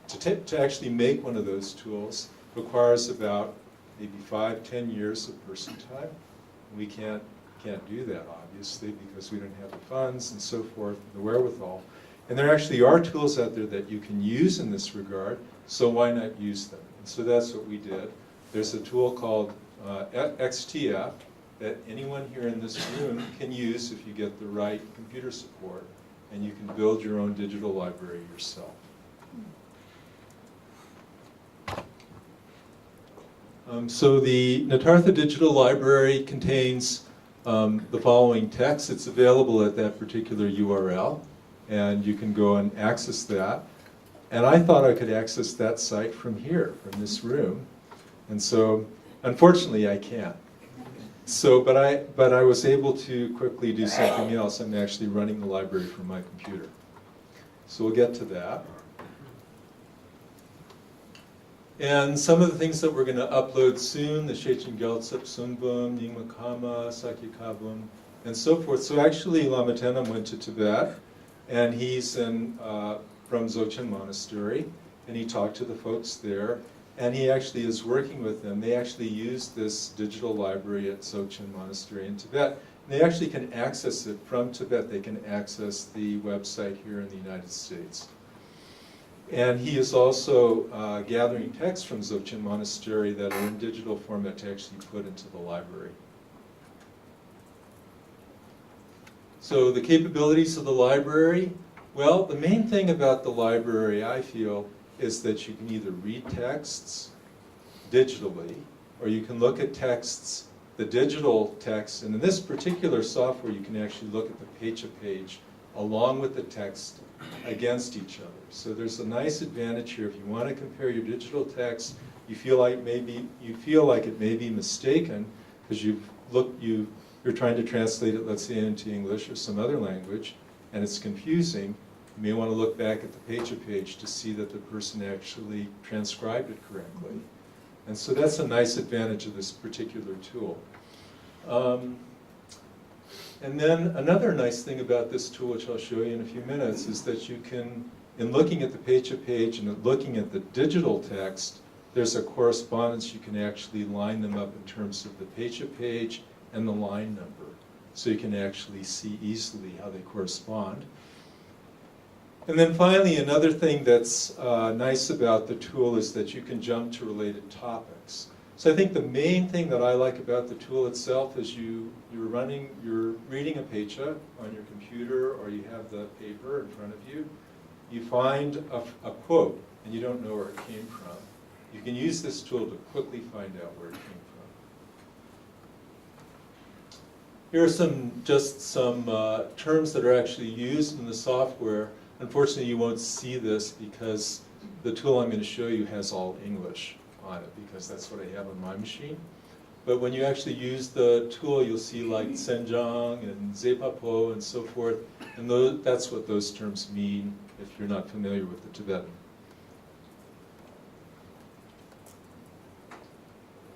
to actually make one of those tools requires about maybe 5-10 years of person time. We can't do that, obviously, because we don't have the funds and so forth, the wherewithal. And there actually are tools out there that you can use in this regard, so why not use them? And so that's what we did. There's a tool called XTF that anyone here in this room can use if you get the right computer support, and you can build your own digital library yourself. So the Natartha Digital Library contains the following text. It's available at that particular URL, and you can go and access that. And I thought I could access that site from here, from this room. And so, unfortunately, I can't. So, but I was able to quickly do something else. I'm actually running the library from my computer. So we'll get to that. And some of the things that we're going to upload soon, the Shechen Gyaltsep Sumbum, Nyingma Kama, Sakyakabum, and so forth. So actually Lama Tenam went to Tibet, and he's from Dzogchen Monastery, and he talked to the folks there, and he actually is working with them. They actually use this digital library at Dzogchen Monastery in Tibet. They actually can access it from Tibet. They can access the website here in the United States. And he is also gathering texts from Dzogchen Monastery that are in digital format to actually put into the library. So the capabilities of the library, well, the main thing about the library, I feel, is that you can either read texts digitally, or you can look at texts, the digital text, and in this particular software you can actually look at the page-to-page along with the text against each other. So there's a nice advantage here. If you want to compare your digital text, you feel like it may be mistaken because you're trying to translate it, let's say, into English or some other language, and it's confusing. You may want to look back at the page-to-page to see that the person actually transcribed it correctly. And so that's a nice advantage of this particular tool. And then another nice thing about this tool, which I'll show you in a few minutes, is that you can, in looking at the page-to-page and looking at the digital text, there's a correspondence. You can actually line them up in terms of the page-to-page and the line number. So you can actually see easily how they correspond. And then finally, another thing that's nice about the tool is that you can jump to related topics. So I think the main thing that I like about the tool itself is you're reading a pecha on your computer, or you have the paper in front of you. You find a quote, and you don't know where it came from. You can use this tool to quickly find out where it came from. Here are just some terms that are actually used in the software. Unfortunately, you won't see this because the tool I'm going to show you has all English on it, because that's what I have on my machine. But when you actually use the tool, you'll see like Senjang and Zepapo and so forth, and that's what those terms mean if you're not familiar with the Tibetan.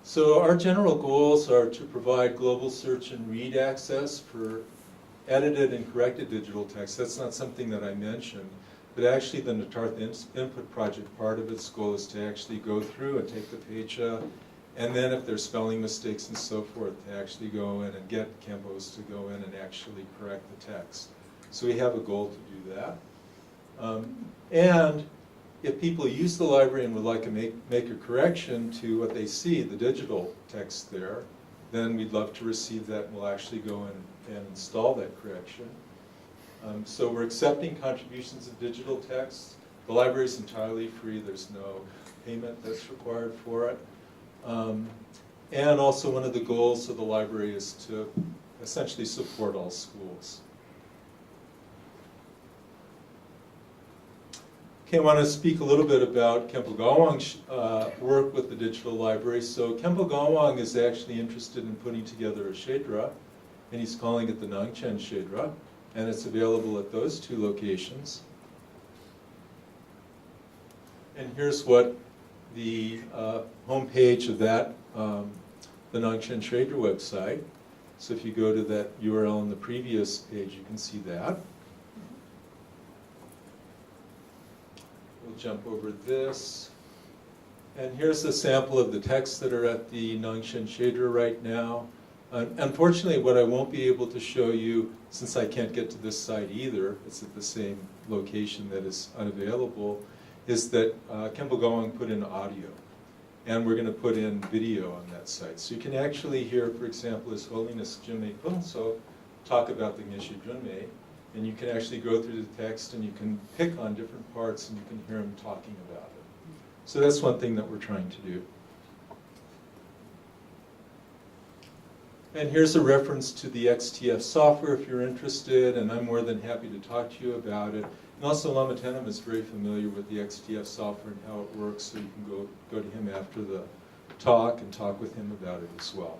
So our general goals are to provide global search and read access for edited and corrected digital text. That's not something that I mentioned, but actually the Natarth Input Project, part of its goal is to actually go through and take the pecha, and then if there's spelling mistakes and so forth, to actually go in and get Khenpos to go in and actually correct the text. So we have a goal to do that. And if people use the library and would like to make a correction to what they see, the digital text there, then we'd love to receive that, and we'll actually go in and install that correction. So we're accepting contributions of digital text. The library is entirely free. There's no payment that's required for it. And also one of the goals of the library is to essentially support all schools. Okay, I want to speak a little bit about Khenpo Ngawang's work with the digital library. So Khenpo Ngawang is actually interested in putting together a Shedra, and he's calling it the Nangchen Shedra, and it's available at those two locations. And here's what the homepage of that, the Nangchen Shedra website. So if you go to that URL on the previous page, you can see that. We'll jump over this. And here's a sample of the texts that are at the Nangchen Shedra right now. Unfortunately, what I won't be able to show you, since I can't get to this site either, it's at the same location that is unavailable, is that Khenpo Ngawang put in audio. And we're going to put in video on that site. So you can actually hear, for example, His Holiness Junmei Phunso talk about the Ngeshe Junmei. And you can actually go through the text and you can pick on different parts and you can hear him talking about it. So that's one thing that we're trying to do. And here's a reference to the XTF software if you're interested, and I'm more than happy to talk to you about it. And also Lama Tenam is very familiar with the XTF software and how it works, so you can go to him after the talk and talk with him about it as well.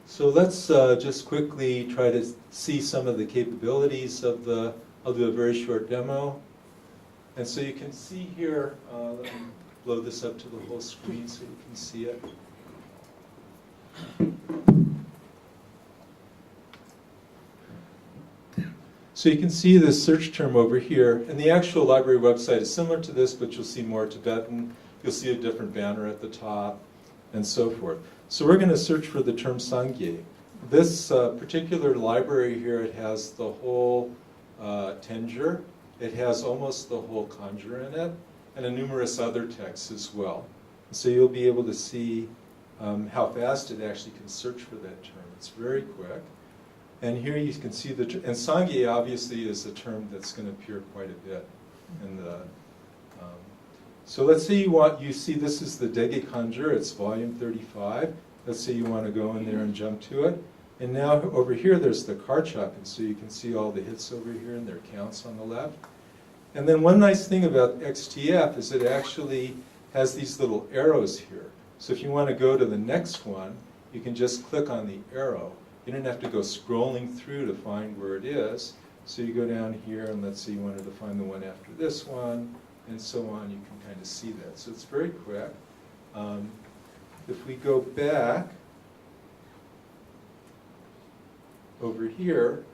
So let's just quickly try to see some of the capabilities of the, I'll do a very short demo. And so you can see here, let me blow this up to the whole screen so you can see it. So you can see this search term over here, and the actual library website is similar to this, but you'll see more Tibetan. You'll see a different banner at the top, and so forth. So we're going to search for the term Sangye. This particular library here, it has the whole Tenjur. It has almost the whole Kanjur in it, and numerous other texts as well. So you'll be able to see how fast it actually can search for that term. It's very quick. And here you can see the term, and Sangye obviously is a term that's going to appear quite a bit in the. So let's say you see this is the Dege Kanjur, it's volume 35. Let's say you want to go in there and jump to it. And now over here there's the Karchak, and so you can see all the hits over here and their counts on the left. And then one nice thing about XTF is it actually has these little arrows here. So if you want to go to the next one, you can just click on the arrow. You don't have to go scrolling through to find where it is. So you go down here, and let's say you wanted to find the one after this one, and so on. You can kind of see that. So it's very quick. If we go back over here,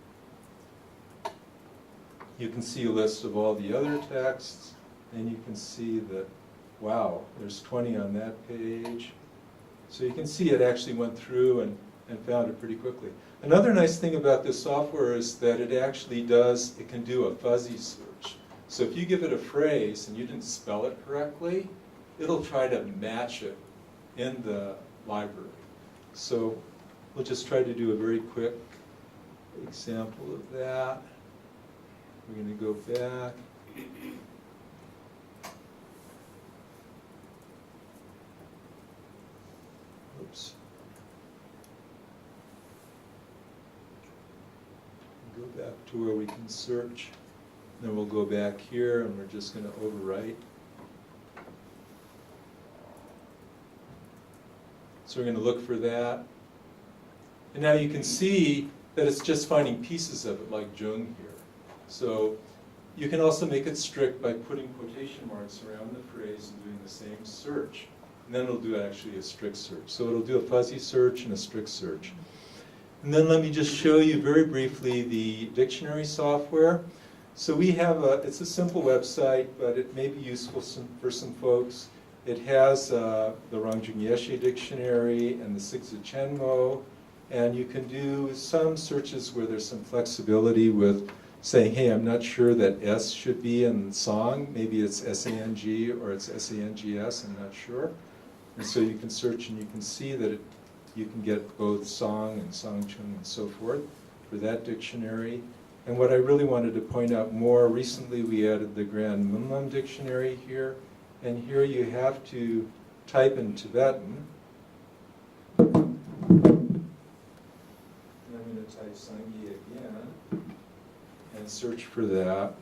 you can see a list of all the other texts, and you can see that, wow, there's 20 on that page. So you can see it actually went through and found it pretty quickly. Another nice thing about this software is that it can do a fuzzy search. So if you give it a phrase and you didn't spell it correctly, it'll try to match it in the library. So we'll just try to do a very quick example of that. We're going to go back. Oops. Go back to where we can search. Then we'll go back here, and we're just going to overwrite. So we're going to look for that. And now you can see that it's just finding pieces of it, like Jung here. So you can also make it strict by putting quotation marks around the phrase and doing the same search. And then it'll do actually a strict search. So it'll do a fuzzy search and a strict search. And then let me just show you very briefly the dictionary software. So we have it's a simple website, but it may be useful for some folks. It has the Rangjung Yeshe dictionary and the Tsadra Chenmo, and you can do some searches where there's some flexibility with saying, hey, I'm not sure that S should be in song. Maybe it's S-A-N-G or it's S-A-N-G-S, I'm not sure. And so you can search and you can see that you can get both song and songchung and so forth for that dictionary. And what I really wanted to point out more, recently we added the Grand Munlam dictionary here. And here you have to type in Tibetan. And I'm going to type Sangye again and search for that.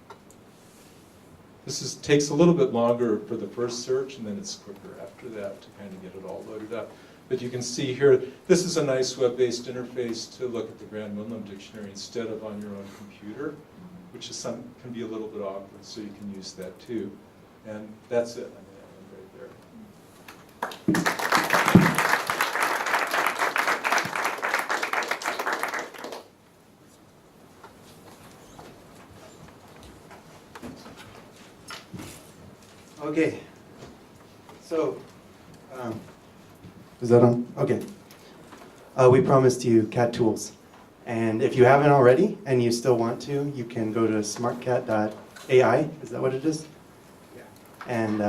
This takes a little bit longer for the first search, and then it's quicker after that to kind of get it all loaded up. But you can see here, this is a nice web-based interface to look at the Grand Munlam dictionary instead of on your own computer, which is can be a little bit awkward, so you can use that too. And that's it. I mean, that one right there. Okay, so, is that on? Okay. We promised you cat tools. And if you haven't already and you still want to, you can go to smartcat.ai. Is that what it is? Yeah. And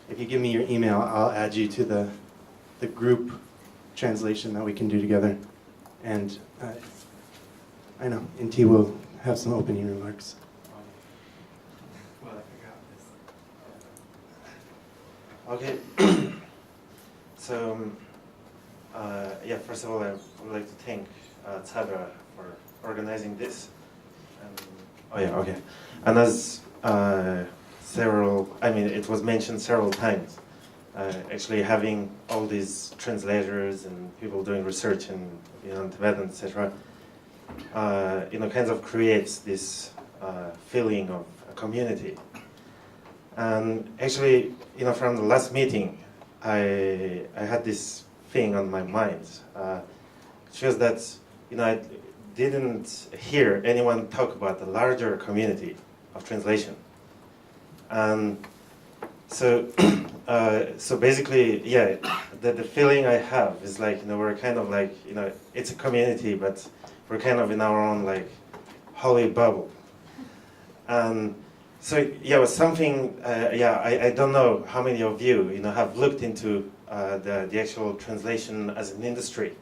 if you give me your email, I'll add you to the group translation that we can do together. And I know, Inti will have some opening remarks. Okay, so yeah, first of all, I would like to thank Tsadra for organizing this. Oh yeah, okay. And as it was mentioned several times, actually having all these translators and people doing research in Tibetan, etc., kinds of creates this feeling of a community. And actually, from the last meeting, I had this thing on my mind. Which was that, I didn't hear anyone talk about the larger community of translation. And so, so basically, yeah, the feeling I have is like, we're kind of like, it's a community, but we're kind of in our own like holy bubble. And so yeah, it was something. I don't know how many of you have looked into the actual translation as an industry.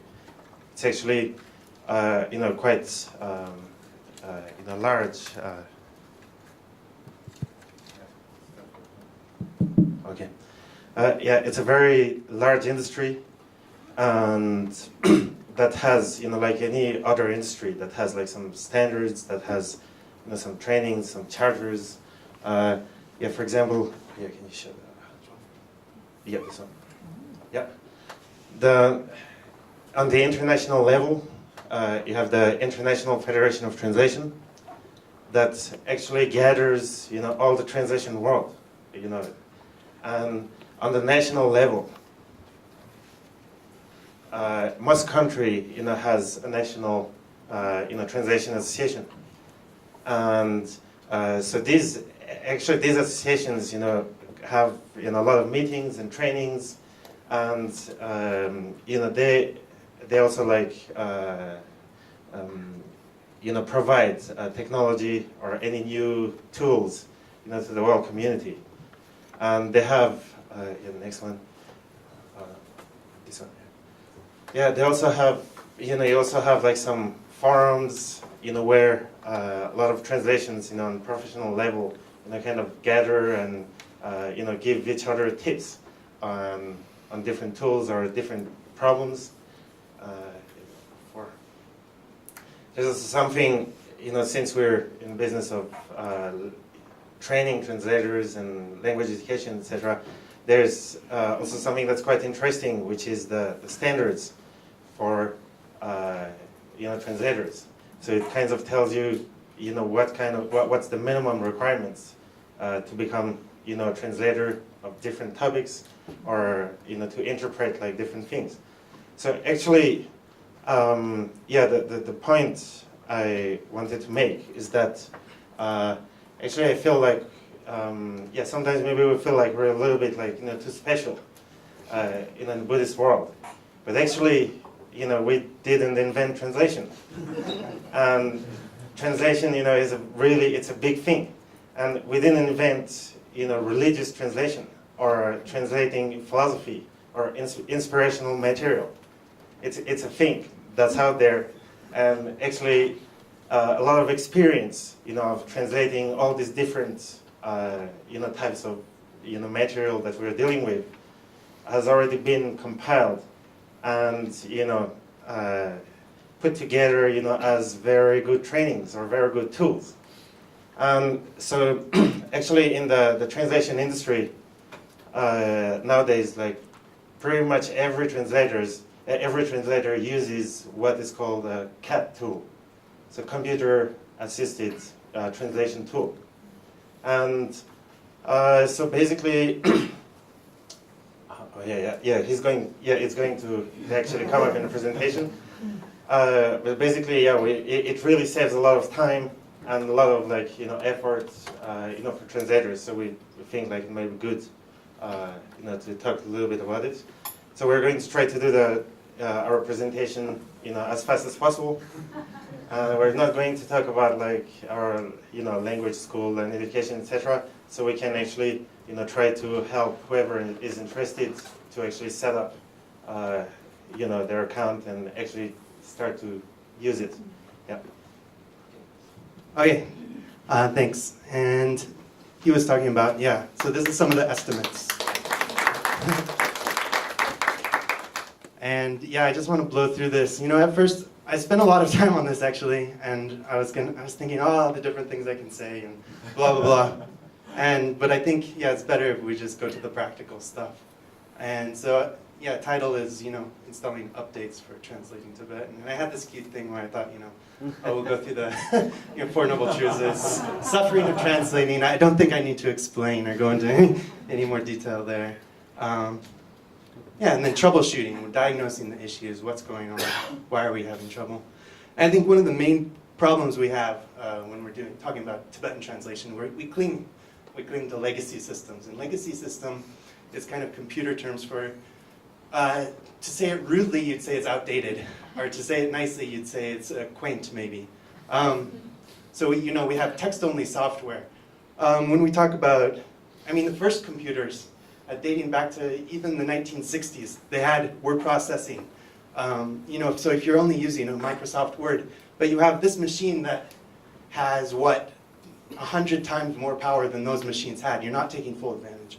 It's actually quite large. Okay, yeah, it's a very large industry, and that has like any other industry that has like some standards, that has some training, some charters. Yeah, for example, yeah, can you show that? Yeah, this one. Yeah. On the international level, you have the International Federation of Translation that actually gathers, all the translation world, And on the national level, most country, has a national, translation association. And so these associations, have a lot of meetings and trainings, and they also like provide technology or any new tools to the world community, and they have the next one, this one. Yeah, they also have you also have like some forums where a lot of translations on professional level kind of gather and give each other tips on different tools or different problems. This is something since we're in business of training translators and language education, etc. there's also something that's quite interesting, which is the standards for translators. So it kind of tells you, what's the minimum requirements to become, a translator of different topics, or to interpret like different things. So actually, the point I wanted to make is that actually I feel like sometimes maybe we feel like we're a little bit like too special in the Buddhist world, but actually we didn't invent translation, and translation is it's a big thing, and we didn't invent religious translation or translating philosophy or inspirational material. It's a thing that's out there, and actually a lot of experience of translating all these different types of material that we're dealing with has already been compiled and put together as very good trainings or very good tools. So actually in the translation industry nowadays, like pretty much every translator uses what is called a CAT tool. It's a computer-assisted translation tool. And so basically, it's going to actually come up in the presentation. But basically, it really saves a lot of time and a lot of effort, for translators. So we think like it might be good, to talk a little bit about it. So we're going to try to do our presentation, as fast as possible. We're not going to talk about like our, language school and education, etc. So we can actually, try to help whoever is interested to actually set up, their account and actually start to use it. Yeah. Okay, thanks. And he was talking about, so this is some of the estimates. And I just want to blow through this. At first, I spent a lot of time on this actually, and I was thinking, all the different things I can say and blah, blah, blah. But I think, it's better if we just go to the practical stuff. And so, title is, installing updates for translating Tibetan. And I had this cute thing where I thought, we'll go through the Four Noble Truths, suffering of translating. I don't think I need to explain or go into any more detail there. And then troubleshooting, we're diagnosing the issues, what's going on, why are we having trouble. And I think one of the main problems we have when we're talking about Tibetan translation, we cling to legacy systems. And legacy system is kind of computer terms for, to say it rudely, you'd say it's outdated. Or to say it nicely, you'd say it's quaint, maybe. So we have text-only software. When we talk about, the first computers, dating back to even the 1960s, they had word processing. So if you're only using a Microsoft Word, but you have this machine that has 100 times more power than those machines had, you're not taking full advantage.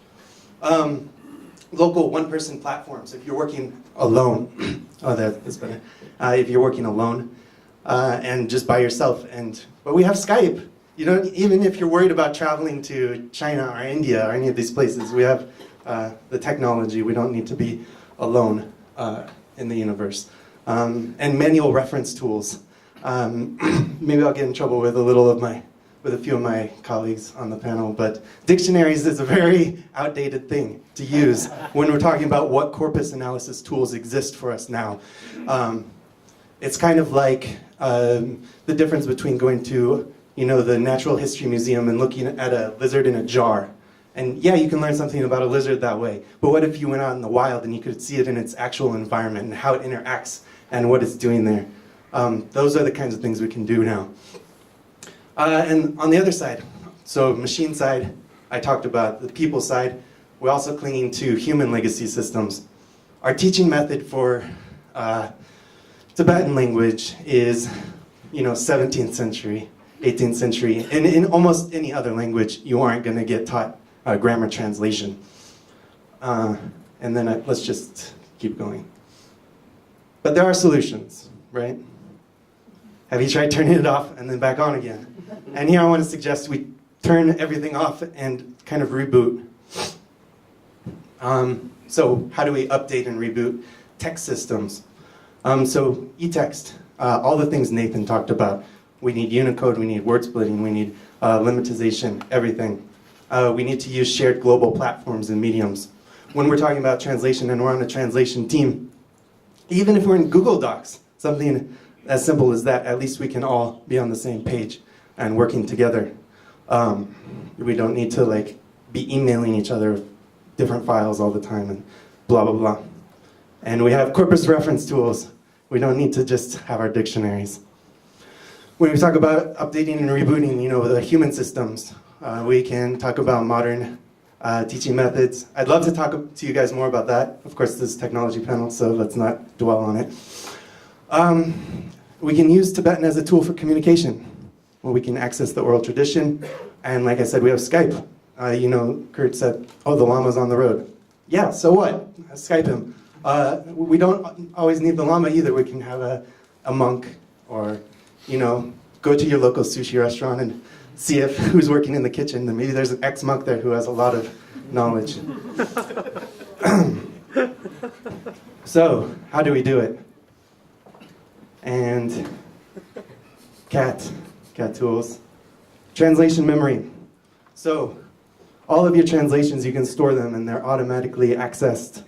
Local one-person platforms, if you're working alone, that's better. If you're working alone and just by yourself, but we have Skype. Even if you're worried about traveling to China or India or any of these places, we have the technology. We don't need to be alone in the universe. And manual reference tools. Maybe I'll get in trouble with a few of my colleagues on the panel, but dictionaries is a very outdated thing to use when we're talking about what corpus analysis tools exist for us now. It's kind of like the difference between going to the Natural History Museum and looking at a lizard in a jar. And you can learn something about a lizard that way, but what if you went out in the wild and you could see it in its actual environment and how it interacts and what it's doing there? Those are the kinds of things we can do now. And on the other side, so machine side, I talked about the people side, we're also clinging to human legacy systems. Our teaching method for Tibetan language is 17th century, 18th century. And in almost any other language, you aren't going to get taught grammar translation. And then let's just keep going. But there are solutions, right? Have you tried turning it off and then back on again? And here I want to suggest we turn everything off and kind of reboot. So how do we update and reboot text systems? So e-text, all the things Nathan talked about. We need Unicode, we need word splitting, we need lemmatization, everything. We need to use shared global platforms and mediums. When we're talking about translation and we're on a translation team, even if we're in Google Docs, something as simple as that, at least we can all be on the same page and working together. We don't need to like be emailing each other different files all the time and blah, blah, blah. And we have corpus reference tools. We don't need to just have our dictionaries. When we talk about updating and rebooting, you know, the human systems, we can talk about modern teaching methods. I'd love to talk to you guys more about that. Of course, this is a technology panel, so let's not dwell on it. We can use Tibetan as a tool for communication, where we can access the oral tradition. And like I said, we have Skype. You know, Kurt said, oh, the Lama's on the road. Yeah, so what? Skype him. We don't always need the Lama either. We can have a monk, or, you know, go to your local sushi restaurant and see if who's working in the kitchen. And maybe there's an ex-monk there who has a lot of knowledge. So, how do we do it? And CAT tools. Translation memory. So, all of your translations, you can store them and they're automatically accessed.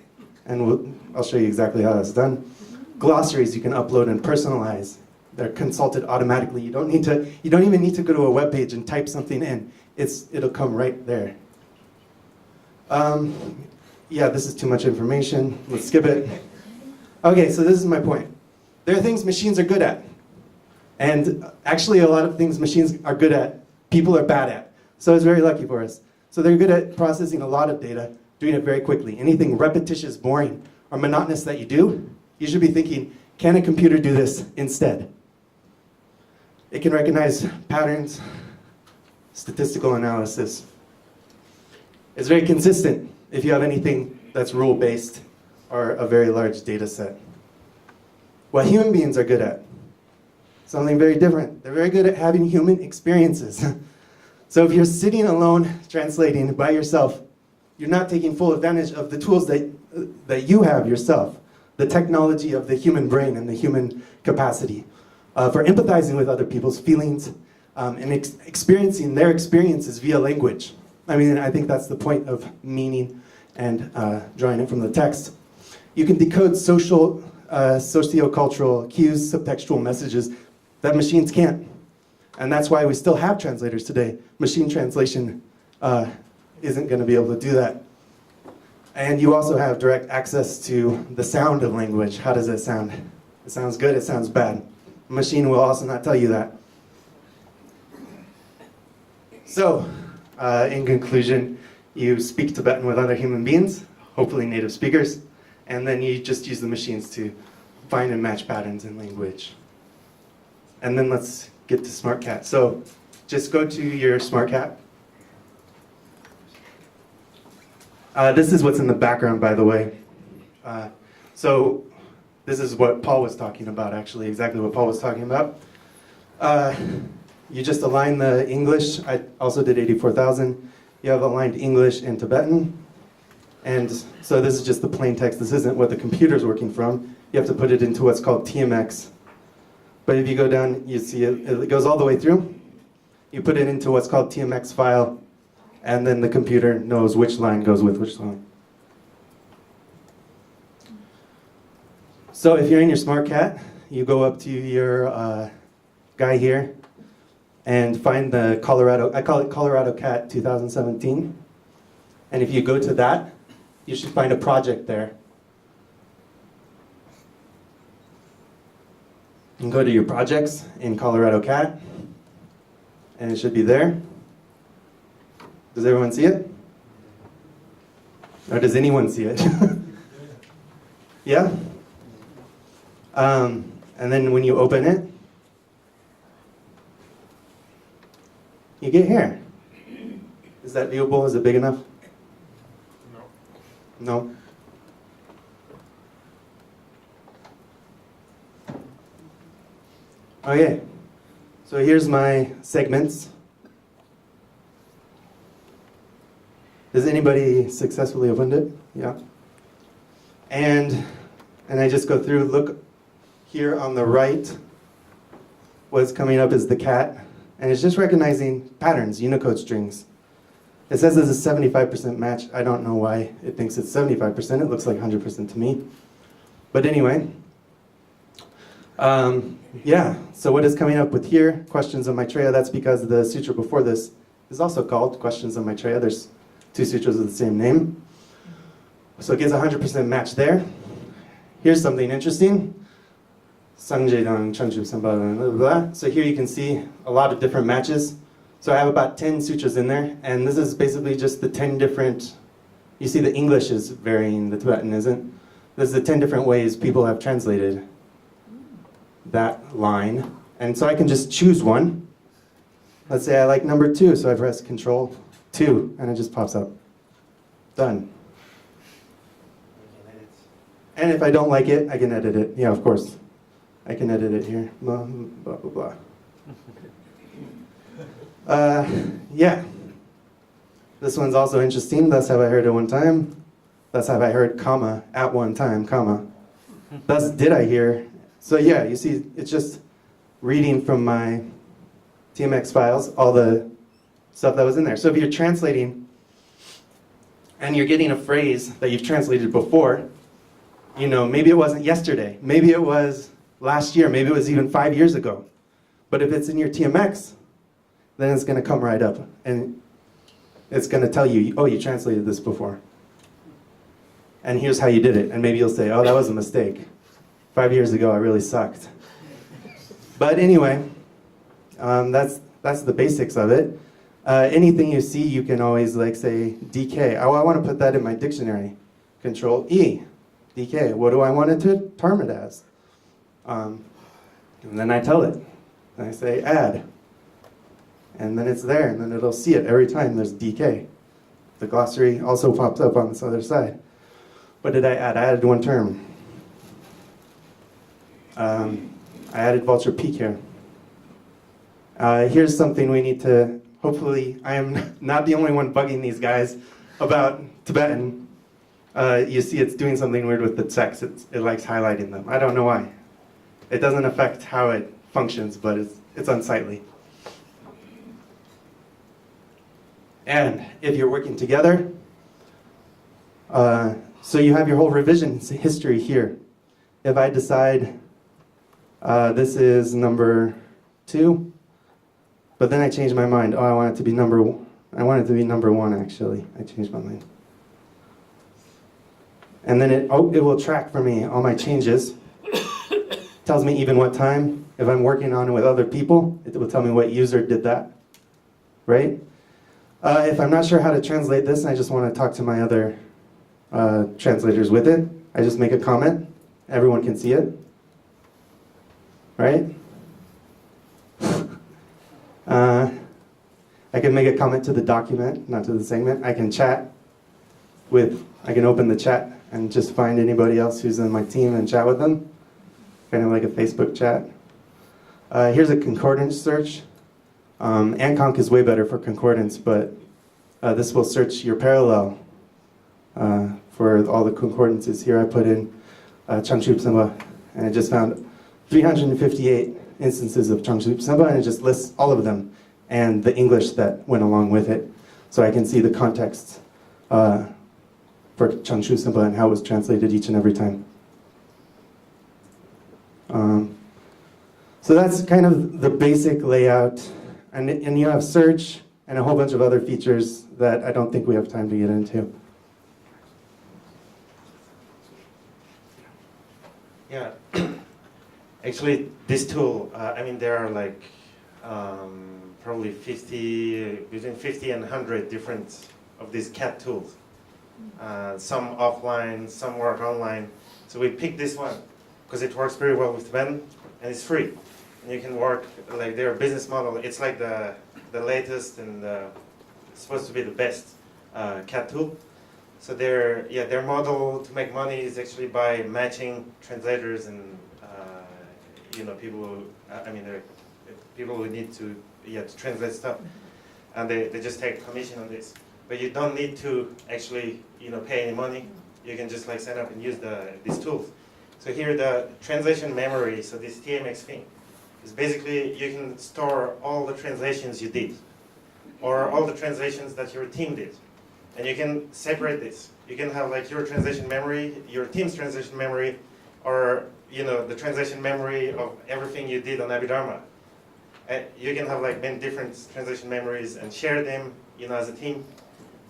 And I'll show you exactly how that's done. Glossaries you can upload and personalize. They're consulted automatically. You don't even need to go to a web page and type something in. It'll come right there. Yeah, this is too much information. Let's skip it. Okay, so this is my point. There are things machines are good at. And actually a lot of things machines are good at, people are bad at. So it's very lucky for us. So they're good at processing a lot of data, doing it very quickly. Anything repetitious, boring, or monotonous that you do, you should be thinking, can a computer do this instead? It can recognize patterns, statistical analysis. It's very consistent if you have anything that's rule-based or a very large data set. What human beings are good at, something very different. They're very good at having human experiences. So if you're sitting alone translating by yourself, you're not taking full advantage of the tools that you have yourself, the technology of the human brain and the human capacity for empathizing with other people's feelings and experiencing their experiences via language. I mean, I think that's the point of meaning and drawing it from the text. You can decode socio-cultural cues, subtextual messages that machines can't. And that's why we still have translators today. Machine translation isn't going to be able to do that. And you also have direct access to the sound of language. How does it sound? It sounds good, it sounds bad. A machine will also not tell you that. So, in conclusion, you speak Tibetan with other human beings, hopefully native speakers, and then you just use the machines to find and match patterns in language. And then let's get to SmartCAT. So just go to your SmartCAT. This is what's in the background, by the way. So this is what Paul was talking about, actually, exactly what Paul was talking about. You just align the English. I also did 84,000. You have aligned English and Tibetan. And so this is just the plain text. This isn't what the computer's working from. You have to put it into what's called TMX. But if you go down, you see it goes all the way through. You put it into what's called TMX file, and then the computer knows which line goes with which line. So if you're in your SmartCAT, you go up to your guy here and find the Colorado, I call it Colorado Cat 2017. And if you go to that, you should find a project there. You can go to your projects in Colorado Cat, and it should be there. Does everyone see it? Or does anyone see it? Yeah? And then when you open it, you get here. Is that viewable? Is it big enough? No. No? Okay, so here's my segments. Has anybody successfully opened it? Yeah. And I just go through, look here on the right, what's coming up is the cat, and it's just recognizing patterns, Unicode strings. It says there's a 75% match. I don't know why it thinks it's 75%. It looks like 100% to me. But anyway, yeah, so what is coming up with here? Questions of Maitreya. That's because the sutra before this is also called Questions of Maitreya. There's 2 sutras with the same name. So it gives 100% match there. Here's something interesting. Sangjedang, Chanchu, Samba, blah, blah, blah. So here you can see a lot of different matches. So I have about 10 sutras in there, and this is basically just the 10 different, you see the English is varying, the Tibetan isn't. This is the 10 different ways people have translated that line. And so I can just choose one. Let's say I like number 2, so I press Control 2, and it just pops up. Done. And if I don't like it, I can edit it. Yeah, of course. I can edit it here. Blah, blah, blah, blah. Yeah. This one's also interesting. Thus have I heard at one time. Thus have I heard, comma, at one time, comma. Thus did I hear. So yeah, you see, it's just reading from my TMX files, all the stuff that was in there. So if you're translating, and you're getting a phrase that you've translated before, you know, maybe it wasn't yesterday, maybe it was last year, maybe it was even 5 years ago. But if it's in your TMX, then it's going to come right up. And it's going to tell you, oh, you translated this before. And here's how you did it. And maybe you'll say, oh, that was a mistake. 5 years ago, I really sucked. But anyway, that's the basics of it. Anything you see, you can always like say DK. Oh, I want to put that in my dictionary. Control E, DK. What do I want it to term it as? And then I tell it. And I say add. And then it's there, and then it'll see it every time there's DK. The glossary also pops up on this other side. What did I add? I added one term. I added vulture peak here. Here's something we need to, hopefully, I am not the only one bugging these guys about Tibetan. You see it's doing something weird with the text. It likes highlighting them. I don't know why. It doesn't affect how it functions, but it's unsightly. And if you're working together, so you have your whole revision history here. If I decide this is number 2, but then I change my mind. Oh, I want it to be number 1 actually. I changed my mind. And then it will track for me all my changes. Tells me even what time. If I'm working on it with other people, it will tell me what user did that. Right? If I'm not sure how to translate this and I just want to talk to my other translators with it, I just make a comment. Everyone can see it. Right? I can make a comment to the document, not to the segment. I can chat I can open the chat and just find anybody else who's in my team and chat with them. Kind of like a Facebook chat. Here's a concordance search. Anconc is way better for concordance, but this will search your parallel for all the concordances. Here I put in Changchup Samba, and it just found 358 instances of Changchup Samba, and it just lists all of them and the English that went along with it. So I can see the context for Changchup Samba and how it was translated each and every time. So that's kind of the basic layout. And you have search and a whole bunch of other features that I don't think we have time to get into. Yeah, actually, this tool, I mean, there are like probably between 50 and 100 different of these CAT tools. Some offline, some work online. So we picked this one because it works very well with Tibetan and it's free. And you can work, like their business model, it's like the latest and it's supposed to be the best CAT tool. So their model to make money is actually by matching translators and people who, people who need to translate stuff, and they just take commission on this. but you don't need to actually pay any money. You can just like sign up and use these tools. So here the translation memory, so this TMX thing, is basically you can store all the translations you did, or all the translations that your team did. And you can separate this. You can have like your translation memory, your team's translation memory, or the translation memory of everything you did on Abhidharma. And you can have like many different translation memories and share them, as a team.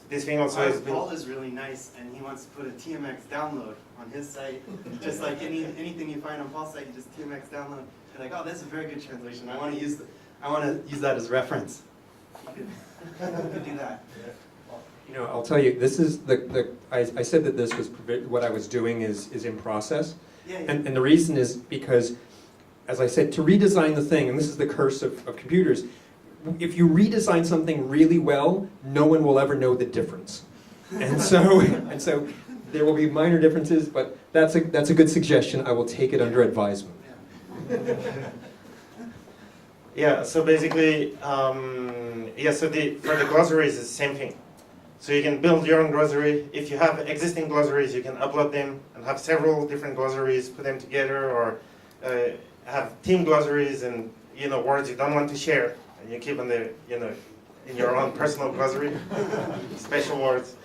This thing also has been... Paul is really nice, and he wants to put a TMX download on his site. Just like anything you find on Paul's site, you just TMX download. You're like, oh, that's a very good translation. I want to use that as reference. You could do that. I'll tell you, this is I said that this was what I was doing is in process. Yeah. And the reason is because, as I said, to redesign the thing, and this is the curse of computers, if you redesign something really well, no one will ever know the difference. And so there will be minor differences, but that's a good suggestion. I will take it under advisement. Yeah, so basically, for the glossaries, it's the same thing. So you can build your own glossary. If you have existing glossaries, you can upload them and have several different glossaries, put them together, or have team glossaries and words you don't want to share, and you keep in in your own personal glossary, special words,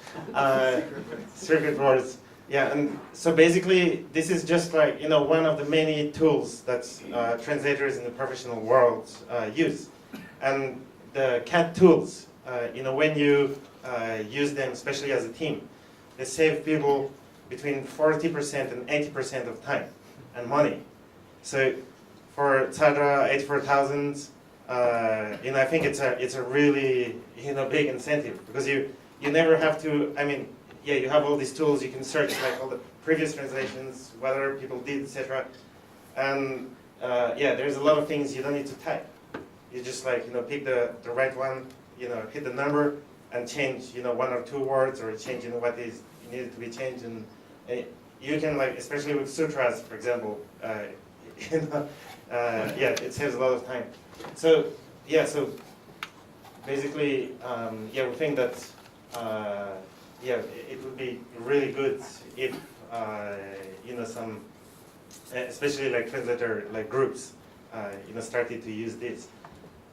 secret words. Yeah, and so basically, this is just like one of the many tools that translators in the professional world use, and the CAT tools. When you use them, especially as a team, they save people between 40% and 80% of time and money. So for Tsadra 84,000, I think it's a really big incentive, because you never have to. You have all these tools. You can search like all the previous translations, whether people did, etc. And there's a lot of things you don't need to type. You just pick the right one, hit the number, and change one or two words, or change what is needed to be changed. And you can especially with sutras, for example, it saves a lot of time. So basically, we think that it would be really good if some, especially translator groups, started to use this.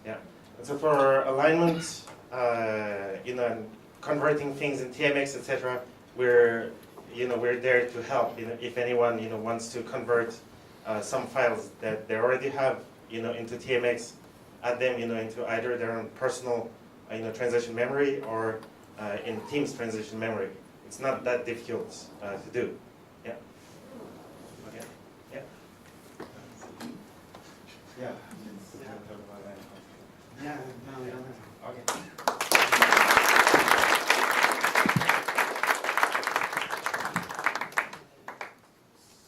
Yeah. And so for alignment, and converting things in TMX, etc., we're there to help. If anyone wants to convert some files that they already have into TMX, add them into either their own personal translation memory or in Teams translation memory. It's not that difficult to do. Yeah. Okay. Yeah. Yeah. Yeah, no, we don't have. Okay.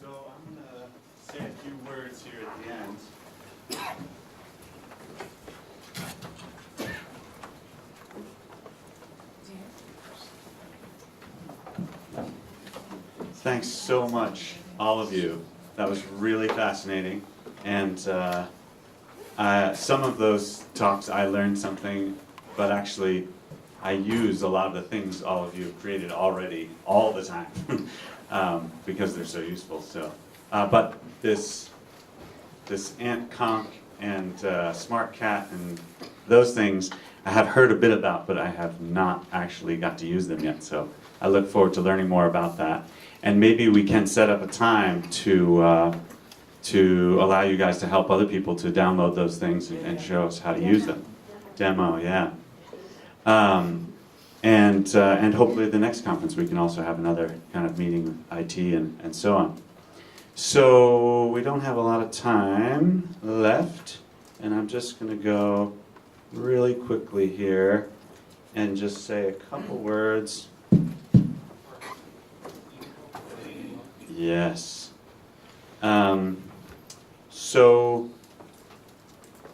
So I'm going to say a few words here at the end. Thanks so much, all of you. That was really fascinating. And some of those talks I learned something, but actually I use a lot of the things all of you have created already, all the time, because they're so useful. So, but this Ant-Conc and SmartCAT and those things I have heard a bit about, but I have not actually got to use them yet. So I look forward to learning more about that. And maybe we can set up a time to allow you guys to help other people to download those things and show us how to use them. Demo, yeah. And hopefully at the next conference we can also have another kind of meeting with IT and so on. So we don't have a lot of time left, and I'm just going to go really quickly here and just say a couple words. Yes.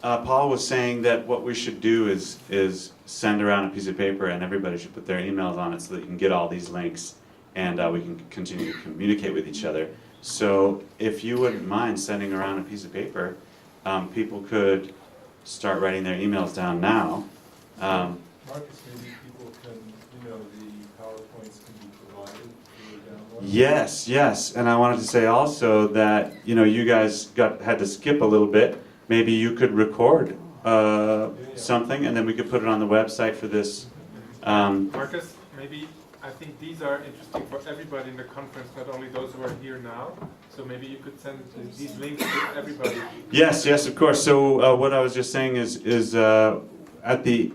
Paul was saying that what we should do is send around a piece of paper, and everybody should put their emails on it so that you can get all these links, and we can continue to communicate with each other. So if you wouldn't mind sending around a piece of paper, people could start writing their emails down now. Marcus, maybe people can, the PowerPoints can be provided for download? Yes, yes, and I wanted to say also that, you guys had to skip a little bit. Maybe you could record something, and then we could put it on the website for this. Marcus, maybe I think these are interesting for everybody in the conference, not only those who are here now. So maybe you could send these links to everybody. Yes, yes, of course. So what I was just saying is at the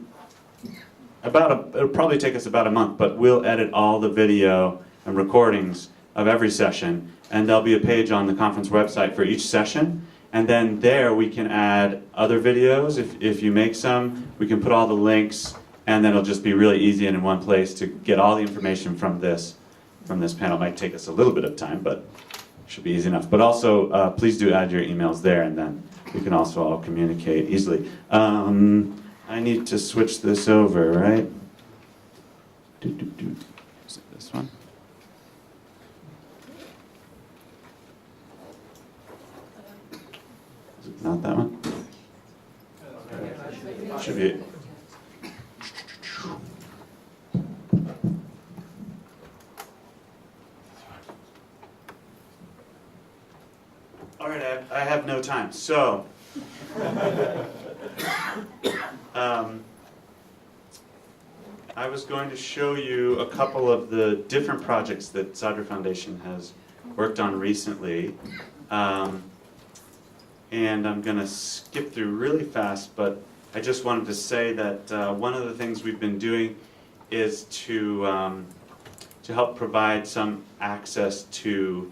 it'll probably take us about a month, but we'll edit all the video and recordings of every session, and there'll be a page on the conference website for each session. And then there we can add other videos if you make some. We can put all the links, and then it'll just be really easy and in one place to get all the information from this panel. It might take us a little bit of time, but it should be easy enough. But also, please do add your emails there, and then we can also all communicate easily. I need to switch this over, right? Is it this one? Is it not that one? Should be. All right, I have no time, so I was going to show you a couple of the different projects that Tsadra Foundation has worked on recently, and I'm going to skip through really fast, but I just wanted to say that one of the things we've been doing is to help provide some access to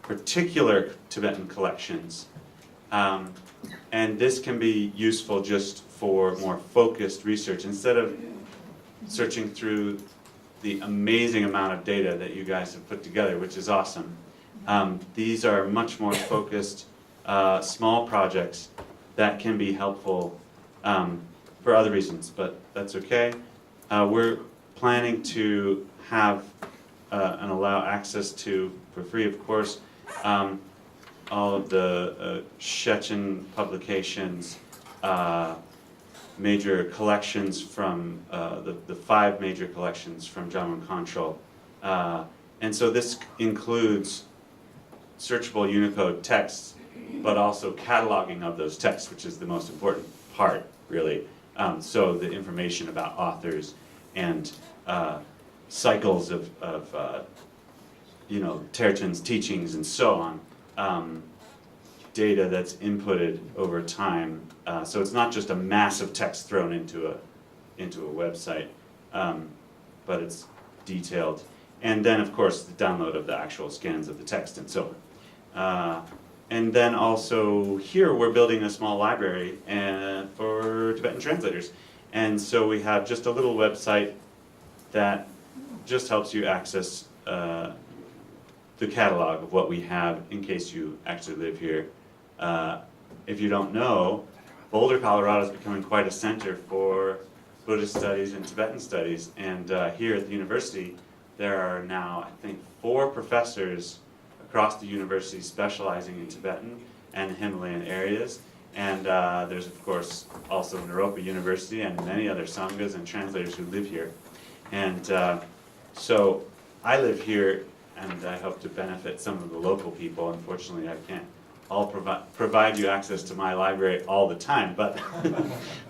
particular Tibetan collections. And this can be useful just for more focused research. Instead of searching through the amazing amount of data that you guys have put together, which is awesome, these are much more focused, small projects that can be helpful for other reasons, but that's okay. We're planning to have and allow access to, for free of course, all of the Shechen publications, major collections from the 5 major collections from Jamgon Control. And so this includes searchable Unicode texts, but also cataloging of those texts, which is the most important part, really. So the information about authors and cycles of Terchen's teachings and so on. Data that's inputted over time. So it's not just a massive text thrown into a website, but it's detailed. And then, of course, the download of the actual scans of the text and so on. And then also here we're building a small library for Tibetan translators. And so we have just a little website that just helps you access the catalog of what we have in case you actually live here. If you don't know, Boulder, Colorado is becoming quite a center for Buddhist studies and Tibetan studies. And here at the university, there are now, I think, 4 professors across the university specializing in Tibetan and Himalayan areas. And there's, of course, also Naropa University and many other Sanghas and translators who live here. And so I live here, and I hope to benefit some of the local people. Unfortunately, I can't all provide you access to my library all the time, but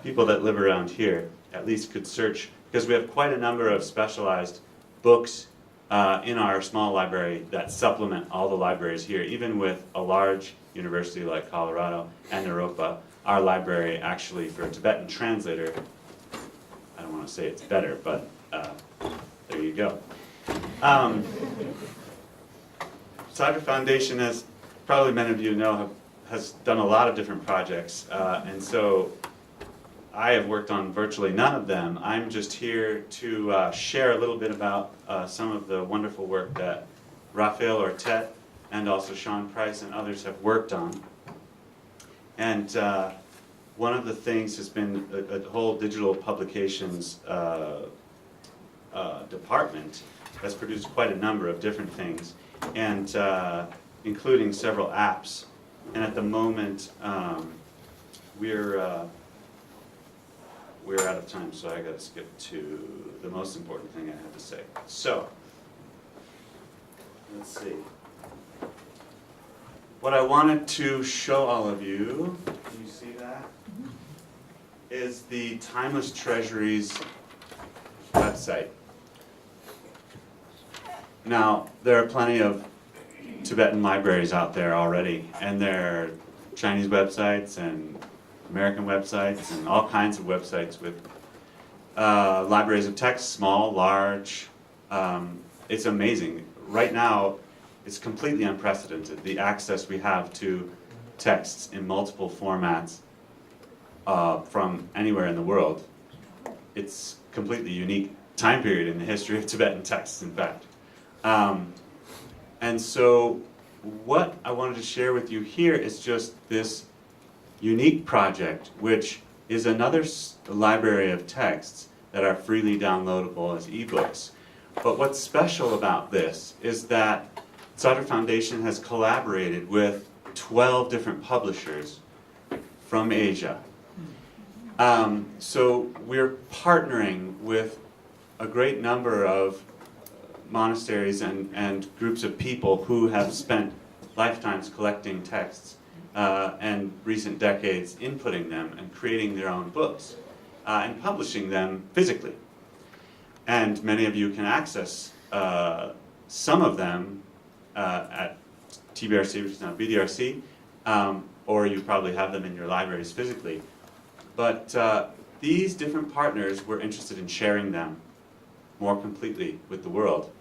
people that live around here at least could search, because we have quite a number of specialized books in our small library that supplement all the libraries here. Even with a large university like Colorado and Naropa, our library actually for a Tibetan translator, I don't want to say it's better, but there you go. Tsadra Foundation, as probably many of you know, has done a lot of different projects, and so I have worked on virtually none of them. I'm just here to share a little bit about some of the wonderful work that Raphael Ortet and also Sean Price and others have worked on. And one of the things has been a whole digital publications department that's produced quite a number of different things, and including several apps. And at the moment, we're we're out of time, so I gotta skip to the most important thing I have to say. So, let's see. What I wanted to show all of you, can you see that? Is the Timeless Treasuries website. Now, there are plenty of Tibetan libraries out there already, and there are Chinese websites and American websites and all kinds of websites with libraries of text, small, large. It's amazing. Right now, it's completely unprecedented, the access we have to texts in multiple formats from anywhere in the world. It's a completely unique time period in the history of Tibetan texts, in fact. And so what I wanted to share with you here is just this unique project, which is another library of texts that are freely downloadable as ebooks. But what's special about this is that Tsadra Foundation has collaborated with 12 different publishers from Asia. So we're partnering with a great number of monasteries and groups of people who have spent lifetimes collecting texts and recent decades inputting them and creating their own books and publishing them physically. And many of you can access some of them at TBRC, which is now BDRC, or you probably have them in your libraries physically. But these different partners were interested in sharing them more completely with the world.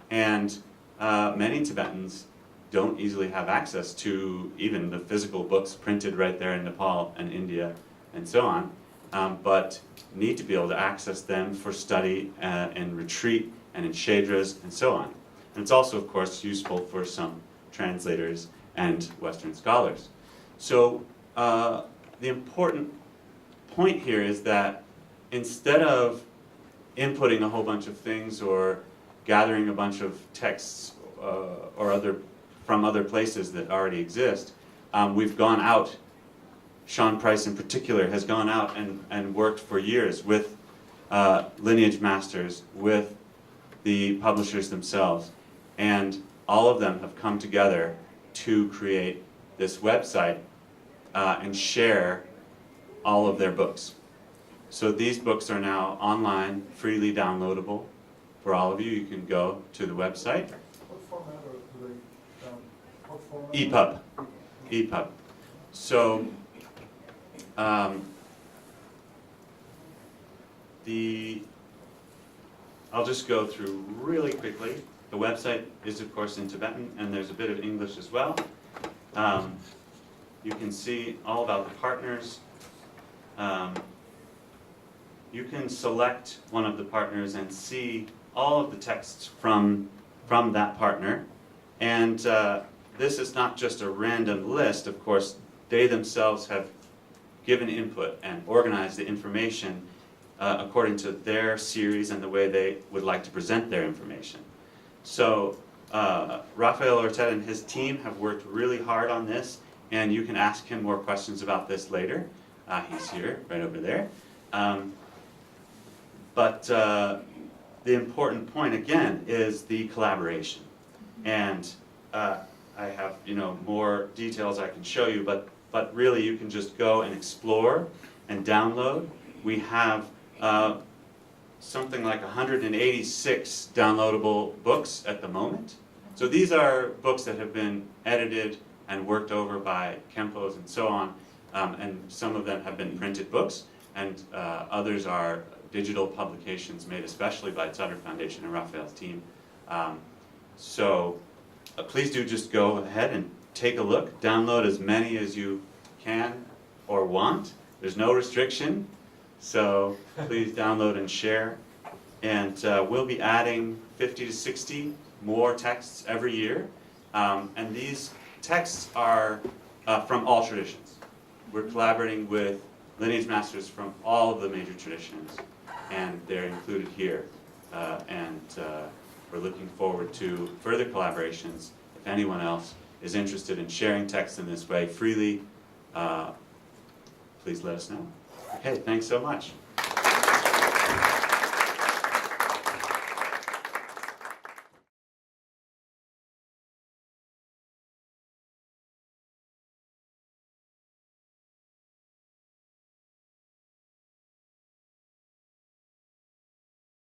And many Tibetans don't easily have access to even the physical books printed right there in Nepal and India and so on, but need to be able to access them for study and retreat and in Shadras and so on. And it's also, of course, useful for some translators and Western scholars. So the important point here is that instead of inputting a whole bunch of things or gathering a bunch of texts from other places that already exist, we've gone out. Sean Price in particular has gone out and worked for years with lineage masters, with the publishers themselves, and all of them have come together to create this website and share all of their books. So these books are now online, freely downloadable for all of you. You can go to the website. What format are they what format? EPUB. EPUB. So I'll just go through really quickly. The website is, of course, in Tibetan, and there's a bit of English as well. You can see all about the partners. You can select one of the partners and see all of the texts from that partner. And this is not just a random list. Of course, they themselves have given input and organized the information according to their series and the way they would like to present their information. So Rafael Ortega and his team have worked really hard on this, and you can ask him more questions about this later. He's here, right over there. But the important point, again, is the collaboration. And I have, more details I can show you, but really you can just go and explore and download. We have something like 186 downloadable books at the moment. So these are books that have been edited and worked over by Khenpos and so on, and some of them have been printed books, and others are digital publications made especially by Tsadra Foundation and Raphael's team. So please do just go ahead and take a look, download as many as you can or want. There's no restriction, so please download and share. And we'll be adding 50 to 60 more texts every year. And these texts are from all traditions. We're collaborating with lineage masters from all of the major traditions, and they're included here. And we're looking forward to further collaborations. If anyone else is interested in sharing text in this way freely, please let us know. Okay, thanks so much.